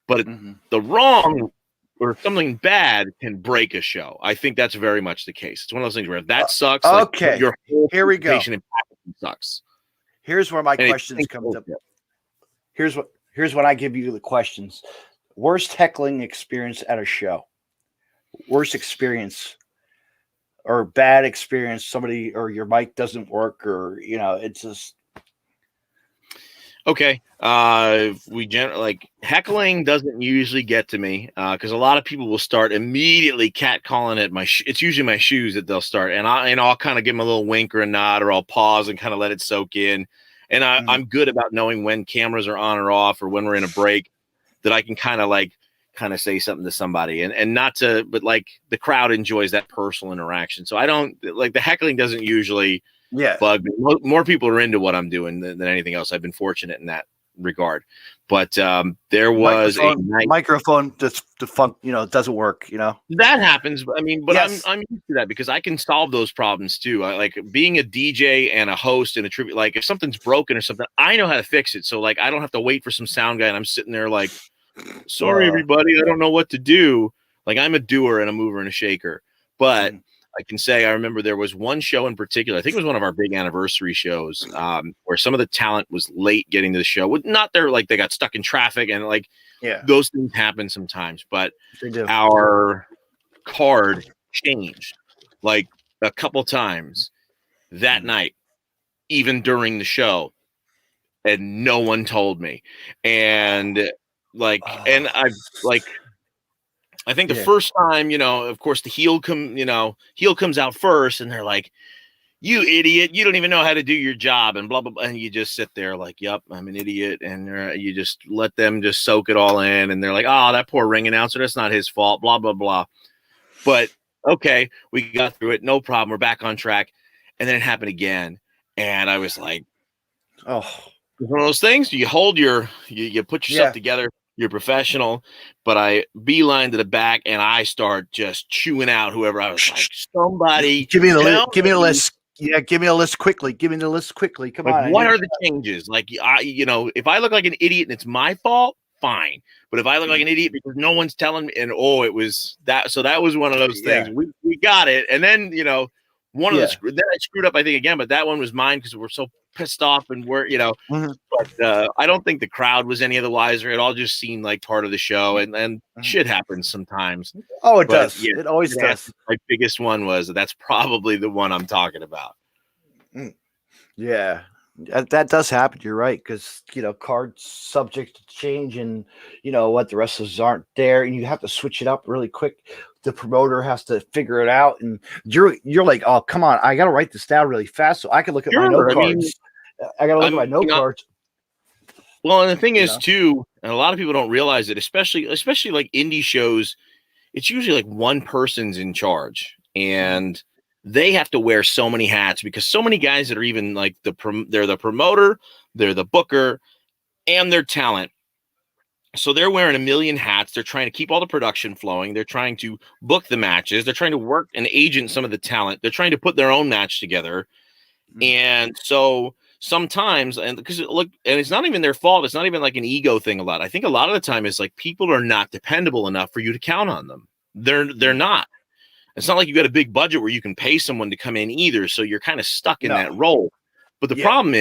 but the wrong or something bad can break a show. I think that's very much the case. It's one of those things where if that sucks, okay, your whole here we go. Sucks. Here's where my questions come up. Here's what I give you the questions. Worst heckling experience at a show. Worst experience or bad experience. Somebody or your mic doesn't work, or it's just okay. Heckling doesn't usually get to me, because a lot of people will start immediately catcalling at my. It's usually my shoes that they'll start, and I'll kind of give them a little wink or a nod, or I'll pause and kind of let it soak in. And I'm good about knowing when cameras are on or off, or when we're in a break, that I can kind of say something to somebody, and not to, but like the crowd enjoys that personal interaction. So I don't like the heckling doesn't usually bug me. More people are into what I'm doing than anything else. I've been fortunate in that regard. But there was a night microphone that's doesn't work. that happens. I mean, but Yes. I'm used to that because I can solve those problems too. I like being a DJ and a host and a tribute. Like if something's broken or something, I know how to fix it. So like I don't have to wait for some sound guy, and I'm sitting there like, sorry everybody, I don't know what to do. Like I'm a doer and a mover and a shaker. But I can say I remember there was one show in particular. I think it was one of our big anniversary shows where some of the talent was late getting to the show. Not there, like they got stuck in traffic and like those things happen sometimes. But our card changed like a couple times that night, even during the show, and no one told me. And like, and I like. I think the first time, of course, the heel comes out first, and they're like, "You idiot! You don't even know how to do your job," and blah blah blah. And you just sit there like, "Yep, I'm an idiot," and you just let them just soak it all in, and they're like, "Oh, that poor ring announcer, that's not his fault." Blah blah blah. But okay, we got through it, no problem. We're back on track, and then it happened again, and I was like, "Oh, it's one of those things. You hold you put yourself together." You're professional, but I beeline to the back and I start just chewing out whoever. I was like, somebody give me the list. Yeah, give me a list quickly. Give me the list quickly. Come on. What are the changes? Like, if I look like an idiot and it's my fault, fine. But if I look like an idiot because no one's telling me, and it was that. So that was one of those things. We got it, and then one of then I screwed up, I think, again, but that one was mine because we're so pissed off and we're but I don't think the crowd was any of the wiser. It all just seemed like part of the show, and shit happens sometimes. It does. It always does. My biggest one was that's probably the one I'm talking about. Yeah, that does happen. You're right, because cards subject to change, and what the wrestlers aren't there, and you have to switch it up really quick. The promoter has to figure it out, and you're like, oh, come on, I got to write this down really fast so I can look at my note cards. I got to look at my note cards. Well, and the thing is too, and a lot of people don't realize it, especially like indie shows, it's usually like one person's in charge, and they have to wear so many hats because so many guys that are even like they're the promoter, they're the booker, and they're talent. So they're wearing a million hats. They're trying to keep all the production flowing. They're trying to book the matches. They're trying to work and agent some of the talent. They're trying to put their own match together. And so sometimes, and because look, and it's not even their fault. It's not even like an ego thing a lot. I think a lot of the time is like people are not dependable enough for you to count on them. They're not. It's not like you got a big budget where you can pay someone to come in either. So you're kind of stuck in that role. But the problem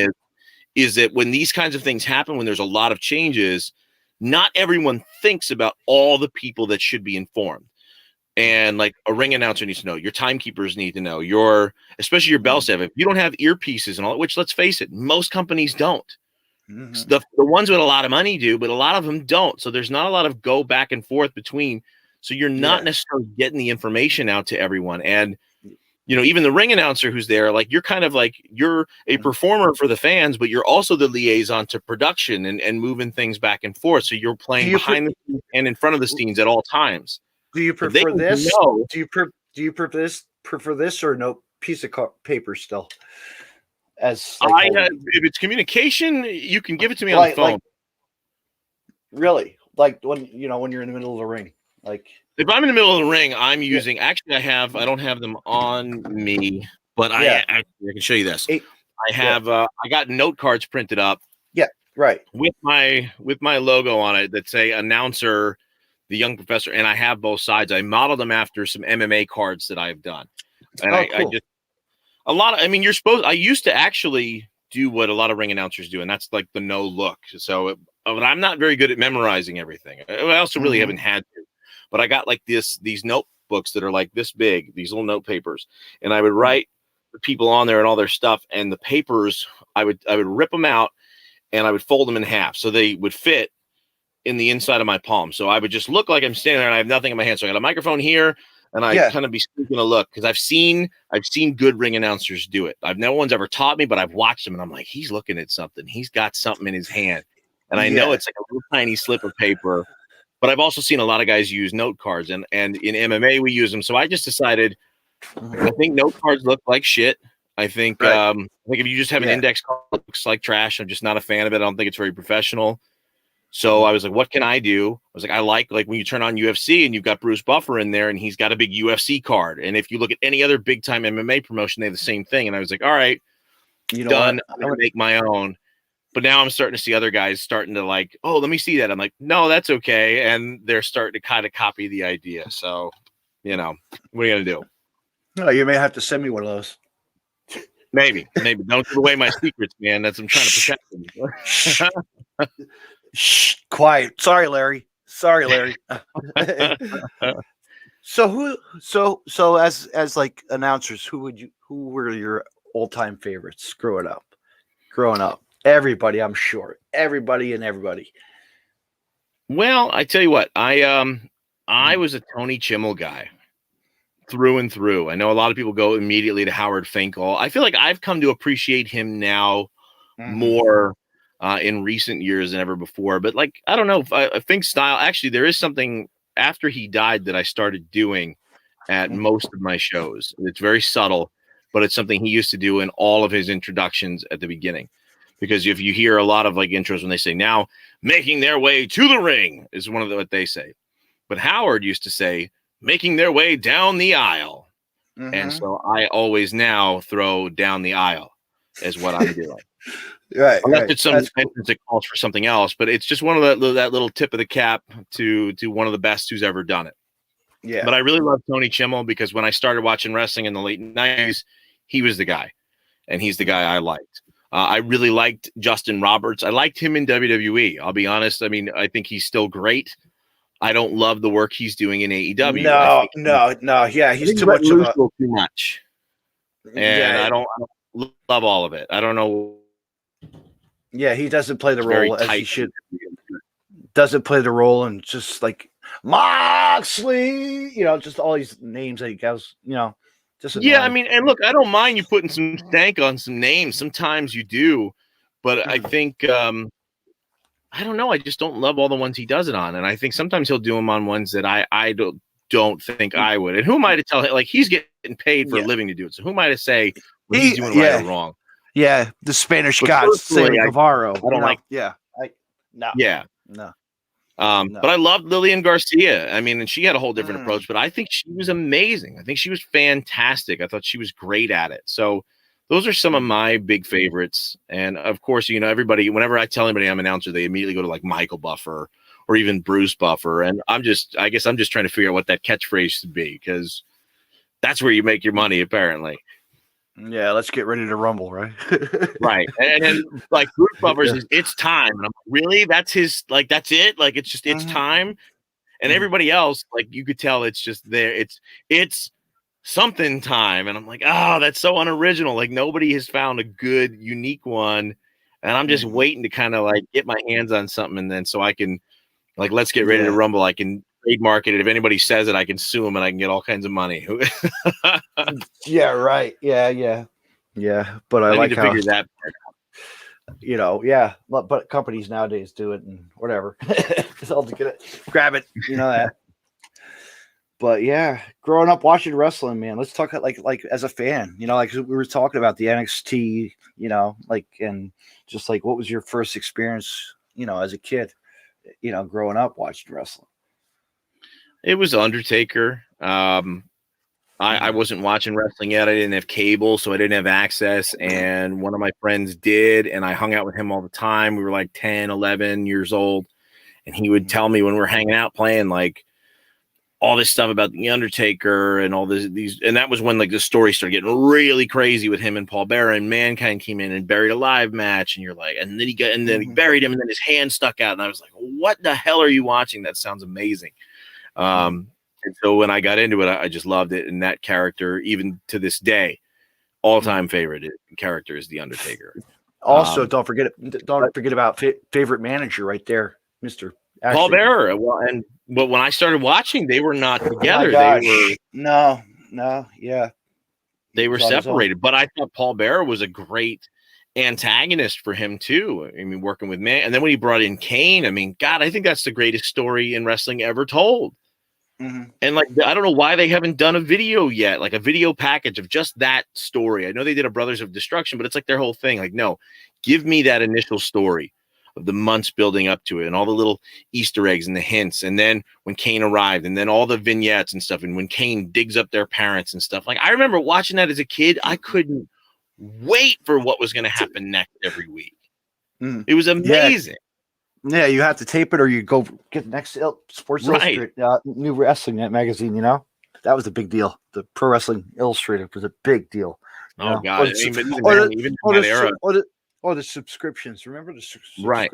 is that when these kinds of things happen, when there's a lot of changes, not everyone thinks about all the people that should be informed. And like a ring announcer needs to know, your timekeepers need to know, especially your bell staff. If you don't have earpieces and all, which let's face it, most companies don't. The ones with a lot of money do, but a lot of them don't. So there's not a lot of go back and forth between. So you're not necessarily getting the information out to everyone. And, even the ring announcer who's there, like you're kind of like you're a performer for the fans, but you're also the liaison to production and moving things back and forth. So you're playing behind the scenes and in front of the scenes at all times. Do you prefer this? Do you prefer this or no piece of paper still? As if it's communication, you can give it to me on the phone. Really? Like when you're in the middle of the ring. Like if I'm in the middle of the ring, I'm using. Actually, I don't have them on me, but I can show you this. I have. I got note cards printed up. Yeah, right. With my logo on it that say announcer, the young professor, and I have both sides. I modeled them after some MMA cards that I've done, and I just a lot of. I mean, I used to actually do what a lot of ring announcers do, and that's like the no look. So, but I'm not very good at memorizing everything. I also really haven't had to. But I got like these notebooks that are like this big, these little note papers, and I would write the people on there and all their stuff. And the papers, I would rip them out and I would fold them in half so they would fit in the inside of my palm. So I would just look like I'm standing there and I have nothing in my hand. So I got a microphone here, and I kind of be speaking a look because I've seen good ring announcers do it. No one's ever taught me, but I've watched them and I'm like, he's looking at something. He's got something in his hand, and I know it's like a little tiny slip of paper. But I've also seen a lot of guys use note cards, and in MMA we use them. So I just decided, I think note cards look like shit. I think Right. if you just have an Yeah. index card that looks like trash, I'm just not a fan of it. I don't think it's very professional. So I was like, what can I do? I was like, I like when you turn on UFC and you've got Bruce Buffer in there and he's got a big UFC card. And if you look at any other big time MMA promotion, they have the same thing. And I was like, all right, You know done. what? I'm going to make my own. But now I'm starting to see other guys starting to like, oh, let me see that. I'm like, no, that's okay. And they're starting to kind of copy the idea. So, what are you going to do? No, you may have to send me one of those. Maybe. Don't give away my secrets, man. I'm trying to protect them. Shh, quiet. Sorry, Larry. So as like announcers, who were your all-time favorites growing up? Everybody, I'm sure. Everybody. Well, I tell you what, I was a Tony Chimmel guy through and through. I know a lot of people go immediately to Howard Finkel. I feel like I've come to appreciate him now more in recent years than ever before. But like, I don't know if I think style, actually, there is something after he died that I started doing at most of my shows. It's very subtle, but it's something he used to do in all of his introductions at the beginning. Because if you hear a lot of like intros when they say now making their way to the ring is one of what they say. But Howard used to say making their way down the aisle. And so I always now throw down the aisle is what I'm doing. Right. Unless it's some sentence that calls for something else, but it's just one of that little tip of the cap to one of the best who's ever done it. Yeah. But I really love Tony Chimmel because when I started watching wrestling in the late 90s, he was the guy. And he's the guy I liked. I really liked Justin Roberts. I liked him in WWE. I'll be honest. I mean, I think he's still great. I don't love the work he's doing in AEW. No. Yeah, he's too much of a too much. And I don't love all of it. I don't know. Yeah, he doesn't play the role as he should. Doesn't play the role, and just like Moxley, just all these names that he goes, just annoying. Yeah. I mean, and look, I don't mind you putting some stank on some names. Sometimes you do, but I think I don't know. I just don't love all the ones he does it on, and I think sometimes he'll do them on ones that I don't think I would. And who am I to tell him? Like he's getting paid for a living to do it. So who am I to say what he's doing right or wrong? Yeah, the Spanish god, Sammy Guevara. I don't like. Yeah, no. Yeah, no. But I loved Lillian Garcia. I mean, and she had a whole different approach, but I think she was amazing. I think she was fantastic. I thought she was great at it. So those are some of my big favorites. And of course, everybody, whenever I tell anybody I'm an announcer, they immediately go to like Michael Buffer or even Bruce Buffer. And I guess I'm just trying to figure out what that catchphrase should be, because that's where you make your money, apparently. Yeah, let's get ready to rumble, right? Right. And then like Bruce Buffer's is it's time. And I'm like, really? That's his, like, that's it? Like, it's just, it's time. And everybody else, like, you could tell it's just there. It's something time. And I'm like, oh, that's so unoriginal. Like, nobody has found a good, unique one. And I'm just waiting to kind of like get my hands on something. And then so I can, like, let's get ready to rumble. I can trademark it. If anybody says it, I can sue them and I can get all kinds of money. Yeah, right. Yeah. But I like need to figure that part out. Yeah. But companies nowadays do it and whatever. It's all to get it, grab it, that. But yeah, growing up watching wrestling, man. Let's talk like as a fan, like we were talking about the NXT, and just like what was your first experience, as a kid, growing up watching wrestling. It was Undertaker. I wasn't watching wrestling yet. I didn't have cable, so I didn't have access. And one of my friends did, and I hung out with him all the time. We were like 10, 11 years old. And he would tell me when we were hanging out playing, like, all this stuff about the Undertaker and all these. And that was when, like, the story started getting really crazy with him and Paul Bearer. And Mankind came in and buried a live match. And you're like, and then he buried him, and then his hand stuck out. And I was like, what the hell are you watching? That sounds amazing. And so when I got into it, I just loved it. And that character, even to this day, all-time favorite character is the Undertaker. Also, don't forget about favorite manager right there, Mr. Paul Bearer. Well, but when I started watching, they were not together. They were they were separated. But I thought Paul Bearer was a great antagonist for him too. I mean, working with Man, and then when he brought in Kane, I mean, God, I think that's the greatest story in wrestling ever told. And like, I don't know why they haven't done a video yet, like a video package of just that story. I know they did a Brothers of Destruction, but it's like their whole thing. Like, no, give me that initial story of the months building up to it and all the little Easter eggs and the hints. And then when Kane arrived and then all the vignettes and stuff. And when Kane digs up their parents and stuff, like I remember watching that as a kid. I couldn't wait for what was going to happen next every week. It was amazing. Yeah, you have to tape it or you go get the next Sports Illustrated, New Wrestling Net magazine, you know? That was a big deal. The Pro Wrestling Illustrated was a big deal. Oh, God. Even that era. Or the subscriptions. Remember the subscriptions? Right.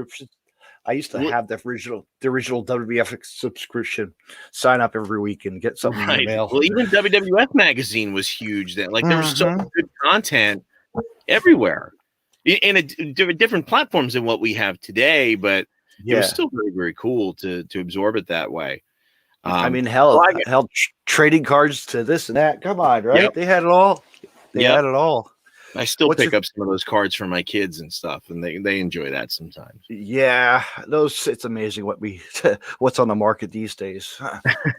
I used to have the original WWF subscription. Sign up every week and get something in the mail. Well, even WWF magazine was huge then. Like there was so much good content everywhere, in different platforms than what we have today. But it was still very, very cool to absorb it that way. I mean, hell, trading cards to this and that. Come on, right? Yep. They had it all. They had it all. I still pick up some of those cards for my kids and stuff, and they enjoy that sometimes. Yeah, it's amazing what's on the market these days.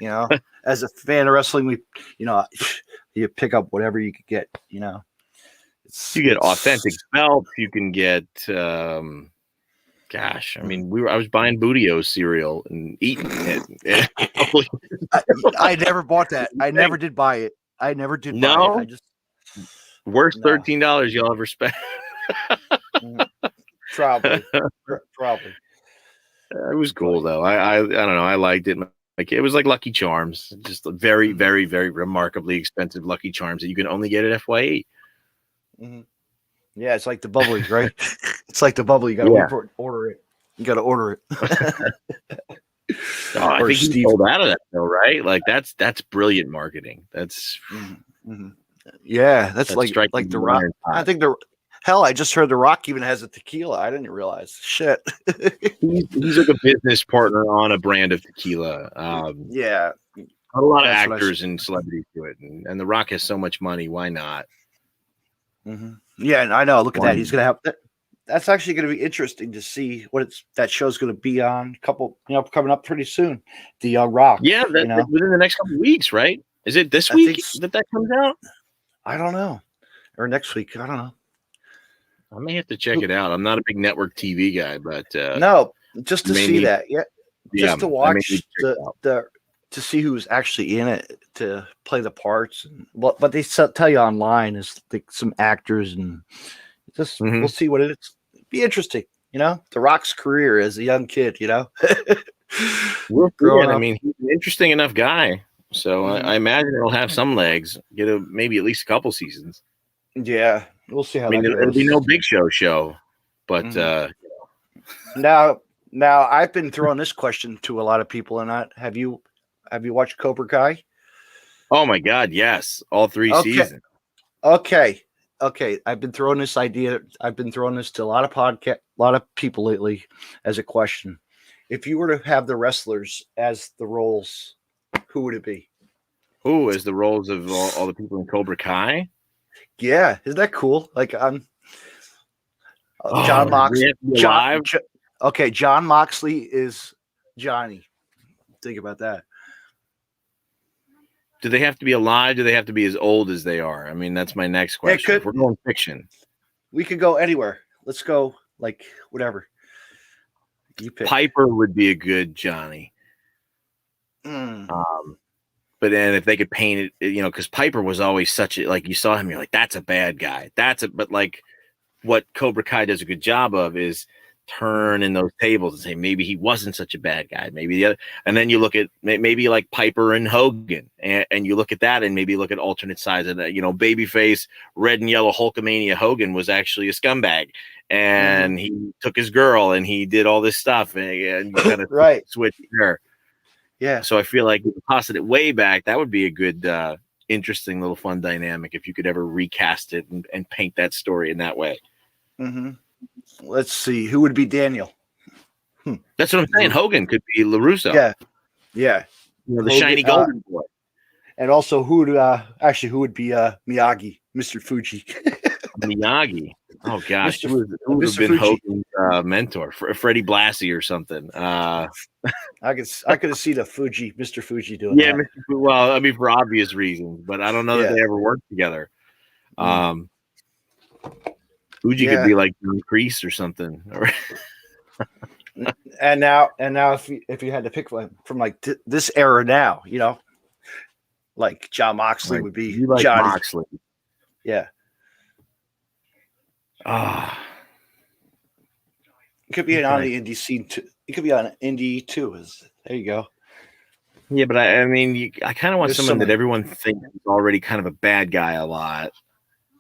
You know, as a fan of wrestling, you pick up whatever you could get. You know, you get authentic belts. You can get, gosh, I mean, I was buying Bootio cereal and eating it. I never bought that. I never did buy it. I never did buy it. I just. Worst $13 you'll ever spend. Probably. It was cool though. I don't know. I liked it. Like it was like Lucky Charms, just very, very, very remarkably expensive Lucky Charms that you can only get at FYE. Yeah, it's like the bubbly, right? It's like the bubbly. You got to order it. You got to order it. I think he sold out of that though, right? Like that's brilliant marketing. That's. Yeah, that's like the Rock. I think I just heard the Rock even has a tequila. I didn't realize. Shit. he's like a business partner on a brand of tequila. A lot of actors and celebrities do it, and the Rock has so much money. Why not? Yeah, and I know. Look at that. He's gonna have that. That's actually going to be interesting to see what that show's going to be on. Coming up pretty soon. The Rock. Yeah, within the next couple of weeks, right? Is it this week that comes out? I don't know. Or next week. I don't know. I may have to check it out. I'm not a big network TV guy, but no, just to see that. Yeah. Just to watch to see who's actually in it to play the parts. And what they tell you online is like some actors and just we'll see what it is. Be interesting, you know. The Rock's career as a young kid, you know. I mean, he's an interesting enough guy. So I imagine it'll have some legs. Maybe at least a couple seasons. Yeah, we'll see how. It'll be no Big Show, but now I've been throwing this question to a lot of people, and have you watched Cobra Kai? Oh my God, yes, all 3 seasons. Okay. I've been throwing this idea. I've been throwing this to a lot of people lately as a question. If you were to have the wrestlers as the roles, who would it be? Who as the roles of all the people in Cobra Kai? Yeah, isn't that cool? Like John Moxley. John Moxley is Johnny. Think about that. Do they have to be alive? Do they have to be as old as they are? I mean, that's my next question. If we're going fiction, we could go anywhere. Let's go like whatever. You pick. Piper would be a good Johnny. But then if they could paint it, because Piper was always such a, like, you saw him, you're like, that's a bad guy. But like what Cobra Kai does a good job of is turn those tables and say, maybe he wasn't such a bad guy. Maybe the other, and then you look at maybe like Piper and Hogan and you look at that and maybe look at alternate sides of that, babyface, red and yellow Hulkamania Hogan was actually a scumbag and he took his girl and he did all this stuff and you kind of switch there. Yeah. So I feel like if you toss it way back, that would be a good, interesting little fun dynamic if you could ever recast it and paint that story in that way. Let's see. Who would be Daniel? That's what I'm saying. Hogan could be LaRusso. Yeah. The Hogan, shiny golden boy. And also, who would be Miyagi, Mr. Fuji? Miyagi. Oh gosh, Mr. who would have been Fuji. Hogan's mentor, Freddie Blassie or something. I could have seen Mr. Fuji doing Yeah, that. well, I mean, for obvious reasons, but I don't know that they ever worked together. Fuji could be like John Kreese or something. And now, if you had to pick from like this era now, you know, like John Moxley would be you like Johnny Moxley. Yeah. It could be on the indie scene too. It could be on indie too. There you go. Yeah, but I mean, I kind of want someone that everyone thinks is already kind of a bad guy a lot,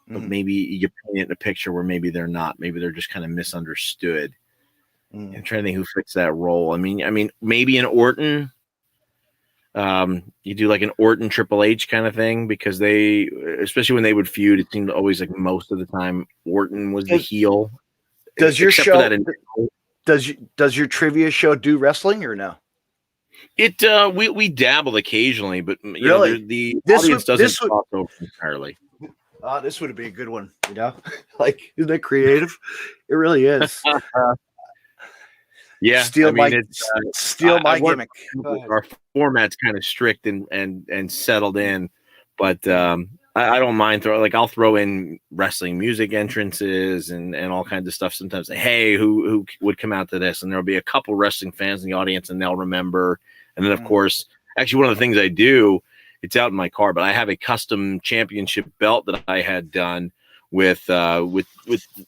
but maybe you paint it in a picture where maybe they're not. Maybe they're just kind of misunderstood. I'm trying to think who fits that role. I mean, maybe an Orton. You do like an Orton Triple H kind of thing, because they, especially when they would feud, it seemed always like most of the time Orton was the heel. Does your show? Does your trivia show do wrestling or no? It we dabble occasionally, but you really, know, the audience doesn't cross over entirely. This would be a good one. You know, like, isn't that creative? It really is. Yeah, steal my gimmick. Our format's kind of strict and settled in, but I don't mind I'll throw in wrestling music entrances and all kinds of stuff sometimes. Hey, who would come out to this? And there'll be a couple wrestling fans in the audience, and they'll remember. And then of course, actually one of the things I do, it's out in my car, but I have a custom championship belt that I had done with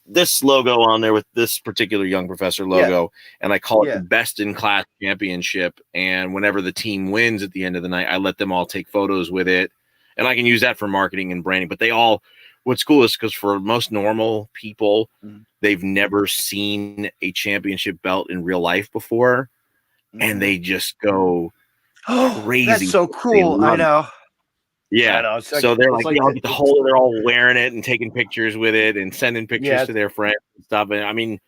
this logo on there, with this particular Young Professor logo, and I call it the Best in Class Championship. And whenever the team wins at the end of the night, I let them all take photos with it, and I can use that for marketing and branding. But what's cool is because for most normal people, they've never seen a championship belt in real life before, and they just go crazy. That's so cool. I know. Yeah, so they're like, I'll get the whole. They're all wearing it and taking pictures with it and sending pictures to their friends and stuff. And I mean,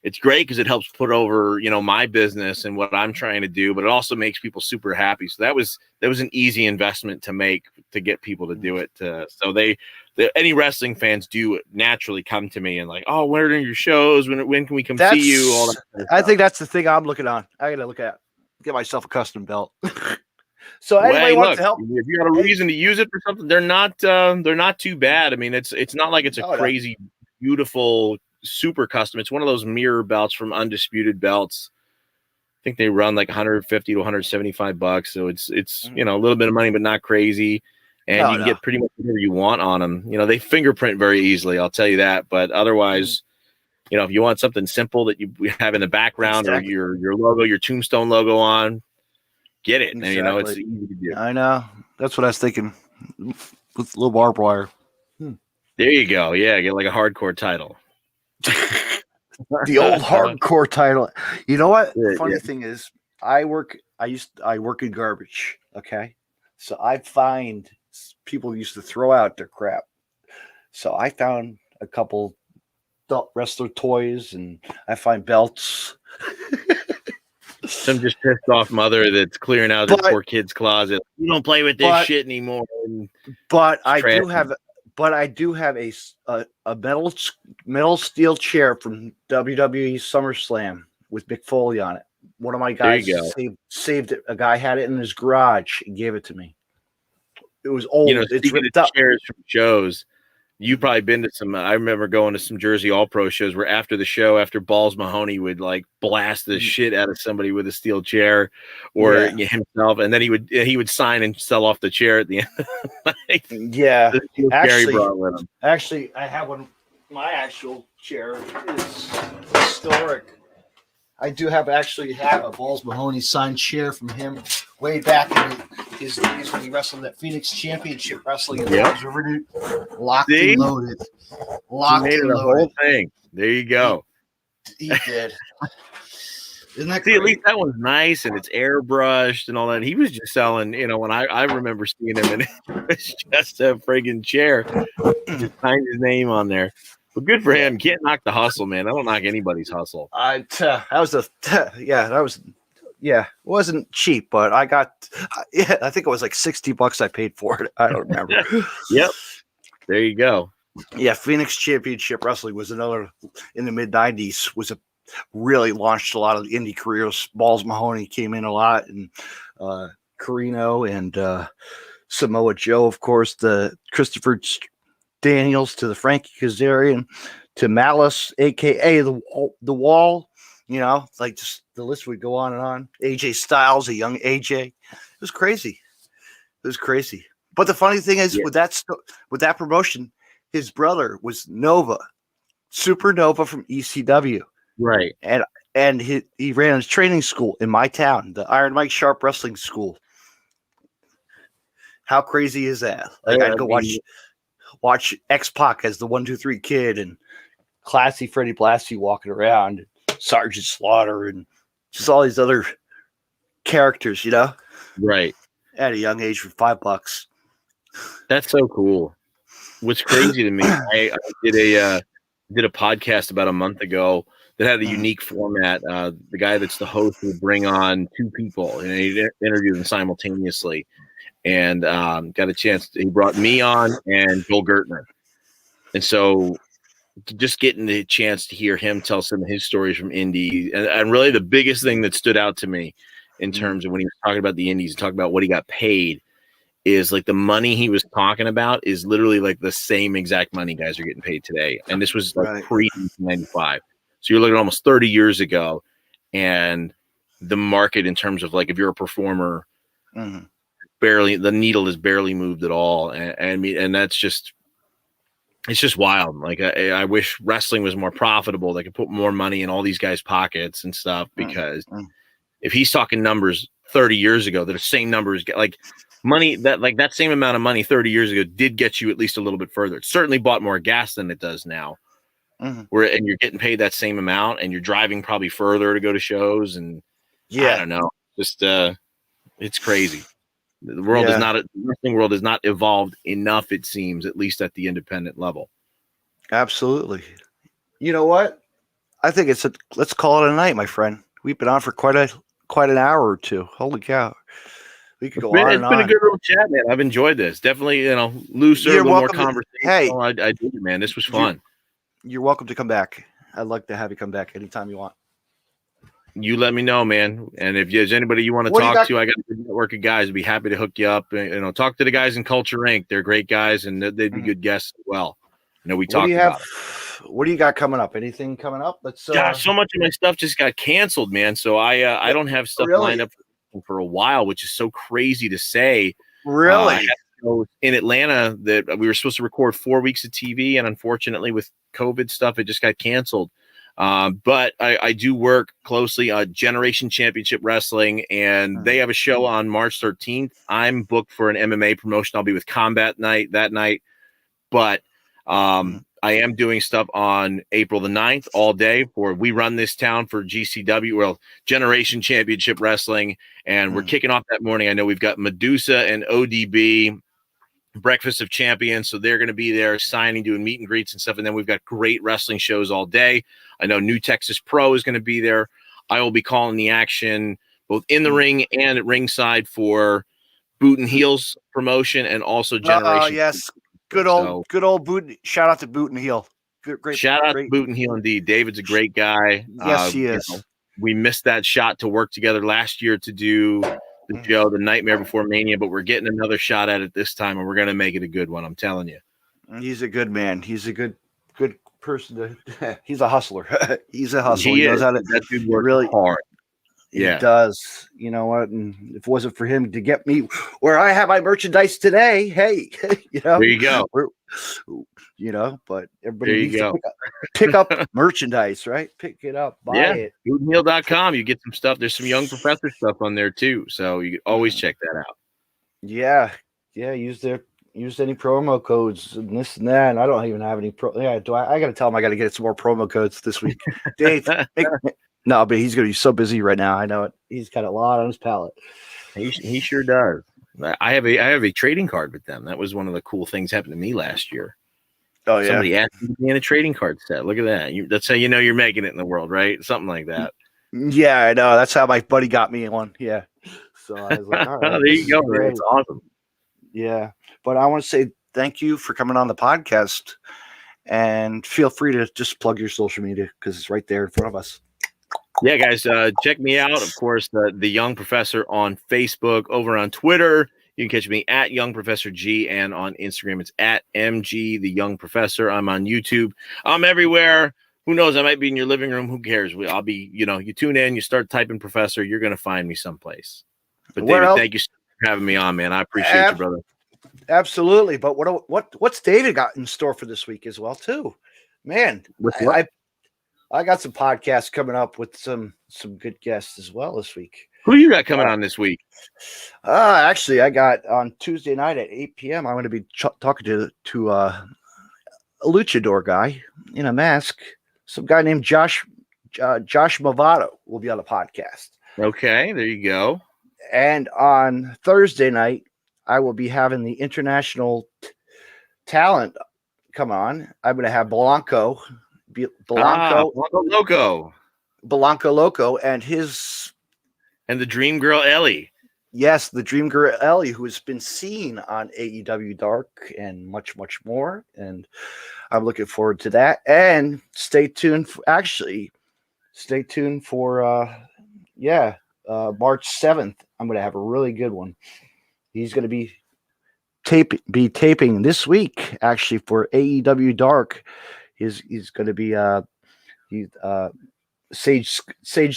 it's great because it helps put over, you know, my business and what I'm trying to do, but it also makes people super happy. So that was an easy investment to make to get people to do it. So any wrestling fans do naturally come to me and like, oh, when are your shows? When can we come see you? All that kind of I think that's the thing I'm looking on. I got to get myself a custom belt. So anybody wants to help? If you got a reason to use it for something, they're not too bad. I mean, it's not like it's a crazy, beautiful, super custom. It's one of those mirror belts from Undisputed Belts. I think they run like $150 to $175. So it's you know, a little bit of money, but not crazy. And you can get pretty much whatever you want on them. You know, they fingerprint very easily, I'll tell you that. But otherwise, you know, if you want something simple that you have in the background or your logo, your Tombstone logo on, get it. Exactly. And, you know, it's easy to do. I know. That's what I was thinking with a little barbed wire. There you go. Yeah, get like a hardcore title. The old hardcore title. You know what? The funny thing is, I work in garbage. Okay. So I find people used to throw out their crap. So I found a couple wrestler toys, and I find belts. Some just pissed off mother that's clearing out the poor kid's closet. You don't play with this shit anymore. But I do have a metal steel chair from WWE SummerSlam with Mick Foley on it. One of my guys saved it. A guy had it in his garage and gave it to me. It was old. You know, it's ripped up. Chairs from shows. You've probably been to some. I remember going to some Jersey All Pro shows where after the show, after Balls Mahoney would like blast the shit out of somebody with a steel chair, or himself, and then he would sign and sell off the chair at the end. Actually, I have one. My actual chair is historic. I do have a Balls Mahoney signed chair from him way back in his days when he wrestled at Phoenix Championship Wrestling. Locked and loaded. Locked and loaded. The whole thing. There you go. He did. Isn't that great? At least that one's nice and it's airbrushed and all that. He was just selling, you know, when I remember seeing him, and it was just a friggin' chair. Just signed his name on there. But good for him. Can't knock the hustle, man. I don't knock anybody's hustle. It wasn't cheap, but I got, I think it was like $60 I paid for it. I don't remember. Yep. There you go. Yeah. Phoenix Championship Wrestling was another in the mid 90s, was a really launched a lot of indie careers. Balls Mahoney came in a lot, and Carino and Samoa Joe, of course, the Christopher Daniels to the Frankie Kazarian to Malice, aka the Wall. You know, like just the list would go on and on. AJ Styles, a young AJ. It was crazy. It was crazy. But the funny thing is, with that promotion, his brother was Nova, Supernova from ECW, Right? And he ran his training school in my town, the Iron Mike Sharp Wrestling School. How crazy is that? Like I'd go watch X-Pac as the 1-2-3 Kid and Classy Freddie Blassie walking around, Sergeant Slaughter, and just all these other characters, you know? Right. At a young age for $5. That's so cool. What's crazy to me, I did a podcast about a month ago that had a unique format. The guy that's the host would bring on two people and he'd interview them simultaneously. And got a chance. He brought me on and Joel Gertner. And so just getting the chance to hear him tell some of his stories from indie. And really the biggest thing that stood out to me in terms of when he was talking about the indies and talking about what he got paid is like the money he was talking about is literally like the same exact money guys are getting paid today. And this was like pre-95. So you're looking at almost 30 years ago. And the market in terms of like if you're a performer, barely the needle is barely moved at all, and that's just it's just wild. Like I wish wrestling was more profitable. They could put more money in all these guys' pockets and stuff. Because if he's talking numbers 30 years ago, the same numbers like money that same amount of money 30 years ago did get you at least a little bit further. It certainly bought more gas than it does now. And you're getting paid that same amount, and you're driving probably further to go to shows, and I don't know, just it's crazy. The world is not the wrestling world is not evolved enough, it seems, at least at the independent level. Absolutely. You know what? I think let's call it a night, my friend. We've been on for quite an hour or two. Holy cow. We could go on and on. It's been a good little chat, man. I've enjoyed this. Definitely, looser, a little more conversation. Hey, I do, man. This was fun. You're welcome to come back. I'd like to have you come back anytime you want. You let me know, man. And if there's anybody you want to talk to, I got a good network of guys. I'd be happy to hook you up. And, talk to the guys in Culture Inc. They're great guys, and they'd be good guests as well. I know we talked about it. What do you got coming up? Anything coming up? Gosh, so much of my stuff just got canceled, man. So I don't have stuff lined up for a while, which is so crazy to say. Really? In Atlanta, that we were supposed to record 4 weeks of TV, and unfortunately, with COVID stuff, it just got canceled. But I do work closely on Generation Championship Wrestling, and they have a show on March 13th. I'm booked for an MMA promotion. I'll be with Combat Night that night, but I am doing stuff on April the 9th all day for We Run This Town for GCW, well, Generation Championship Wrestling, and we're kicking off that morning. I know we've got Medusa and ODB, Breakfast of Champions, so they're going to be there signing, doing meet and greets and stuff, and then we've got great wrestling shows all day. I know New Texas Pro is going to be there. I will be calling the action both in the ring and at ringside for Boot and Heels promotion and also Generation. Oh, yes. Good old Boot. Shout out to Boot and Heel. Great. Shout out to Boot and Heel indeed. David's a great guy. Yes, he is. We missed that shot to work together last year to do the show, The Nightmare Before Mania, but we're getting another shot at it this time, and we're going to make it a good one. I'm telling you. He's a good man. He's a good person. He's a hustler. He's a hustler. He knows how to. That dude works really hard. He does. You know what? And if it wasn't for him to get me where I have my merchandise today, hey, there you go. But everybody needs to pick up merchandise, right? Pick it up, buy it. Bootandheal.com. You get some stuff. There's some Young Professor stuff on there too, so you can always check that out. Yeah. Use any promo codes and this and that. And I don't even have any I got to tell him I got to get some more promo codes this week. Dave, no, but he's going to be so busy right now. I know it. He's got a lot on his palette. He sure does. I have a trading card with them. That was one of the cool things happened to me last year. Oh yeah. Somebody asked me to be in a trading card set. Look at that. That's how you know you're making it in the world, right? Something like that. Yeah, I know. That's how my buddy got me one. Yeah. So I was like, all right, there you go. Man. It's awesome. Yeah. But I want to say thank you for coming on the podcast, and feel free to just plug your social media because it's right there in front of us. Yeah, guys, check me out. Of course, the Young Professor on Facebook, over on Twitter. You can catch me at Young Professor G, and on Instagram, it's at MG the Young Professor. I'm on YouTube. I'm everywhere. Who knows? I might be in your living room. Who cares? I'll be, you tune in, you start typing Professor, you're going to find me someplace. But David, thank you for having me on, man. I appreciate you, brother. Absolutely. But what's David got in store for this week as well, too? Man, I got some podcasts coming up with some good guests as well this week. Who you got coming on this week? Actually, I got on Tuesday night at 8 p.m. I'm going to be talking to a luchador guy in a mask. Some guy named Josh Movado will be on the podcast. Okay, there you go. And on Thursday night, I will be having the international talent come on. I'm going to have Blanco Loco and the Dream Girl Ellie. Yes, the Dream Girl Ellie, who has been seen on AEW Dark and much, much more. And I'm looking forward to that. And stay tuned for March 7th. I'm going to have a really good one. He's going to be taping this week, actually, for AEW Dark. He's going to be Sage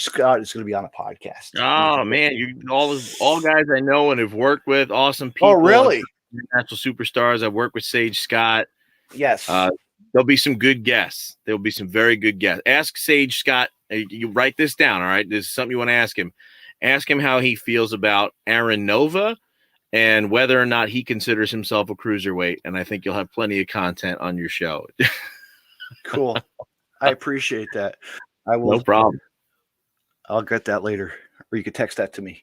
Scott is going to be on a podcast. Oh man, you all guys I know and have worked with, awesome people. Oh really? International superstars. I've worked with Sage Scott. Yes. There'll be some good guests. There'll be some very good guests. Ask Sage Scott. You write this down, all right? This is something you want to ask him. Ask him how he feels about Aaron Nova and whether or not he considers himself a cruiserweight. And I think you'll have plenty of content on your show. Cool. I appreciate that. I will. No problem. I'll get that later, or you can text that to me.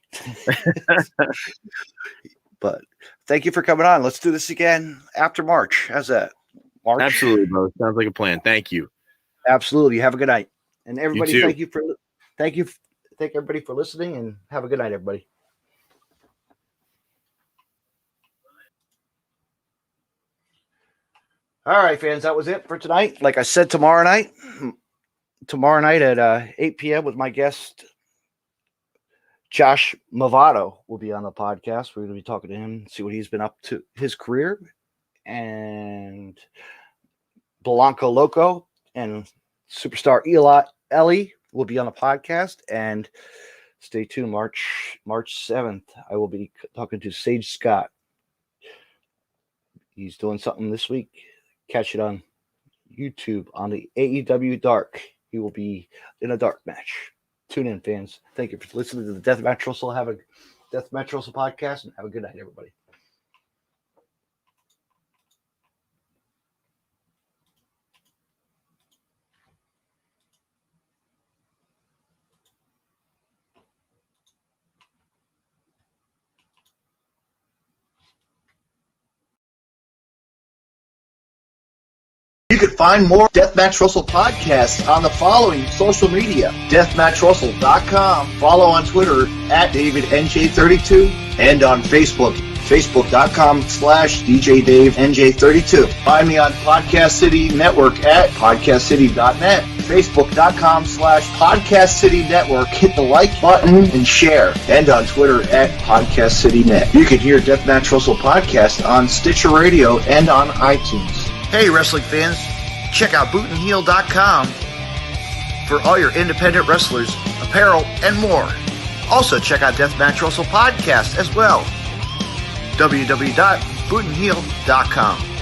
But thank you for coming on. Let's do this again after March. How's that? March? Absolutely, bro. Sounds like a plan. Thank you. Absolutely. Have a good night. And everybody, You too. thank everybody for listening, and have a good night, everybody. All right, fans, that was it for tonight. Like I said, tomorrow night at 8 p.m. with my guest, Josh Movado, will be on the podcast. We're going to be talking to him, see what he's been up to, his career. And Blanco Loco and superstar Ellie will be on the podcast. And stay tuned, March 7th. I will be talking to Sage Scott. He's doing something this week. Catch it on YouTube on the AEW Dark. He will be in a dark match. Tune in, fans. Thank you for listening to the Deathmatch Russell. Have a Deathmatch Russell podcast, and have a good night, everybody. You can find more Deathmatch Russell podcasts on the following social media: DeathmatchRussell.com, follow on Twitter at DavidNJ32, and on Facebook, Facebook.com/DJDaveNJ32. Find me on Podcast City Network at PodcastCity.net, Facebook.com/Podcast City Network. Hit the like button and share, and on Twitter at PodcastCityNet. You can hear Deathmatch Russell podcast on Stitcher Radio and on iTunes. Hey, wrestling fans, check out BootandHeel.com for all your independent wrestlers, apparel, and more. Also, check out Deathmatch Russell Podcast as well. www.BootandHeel.com.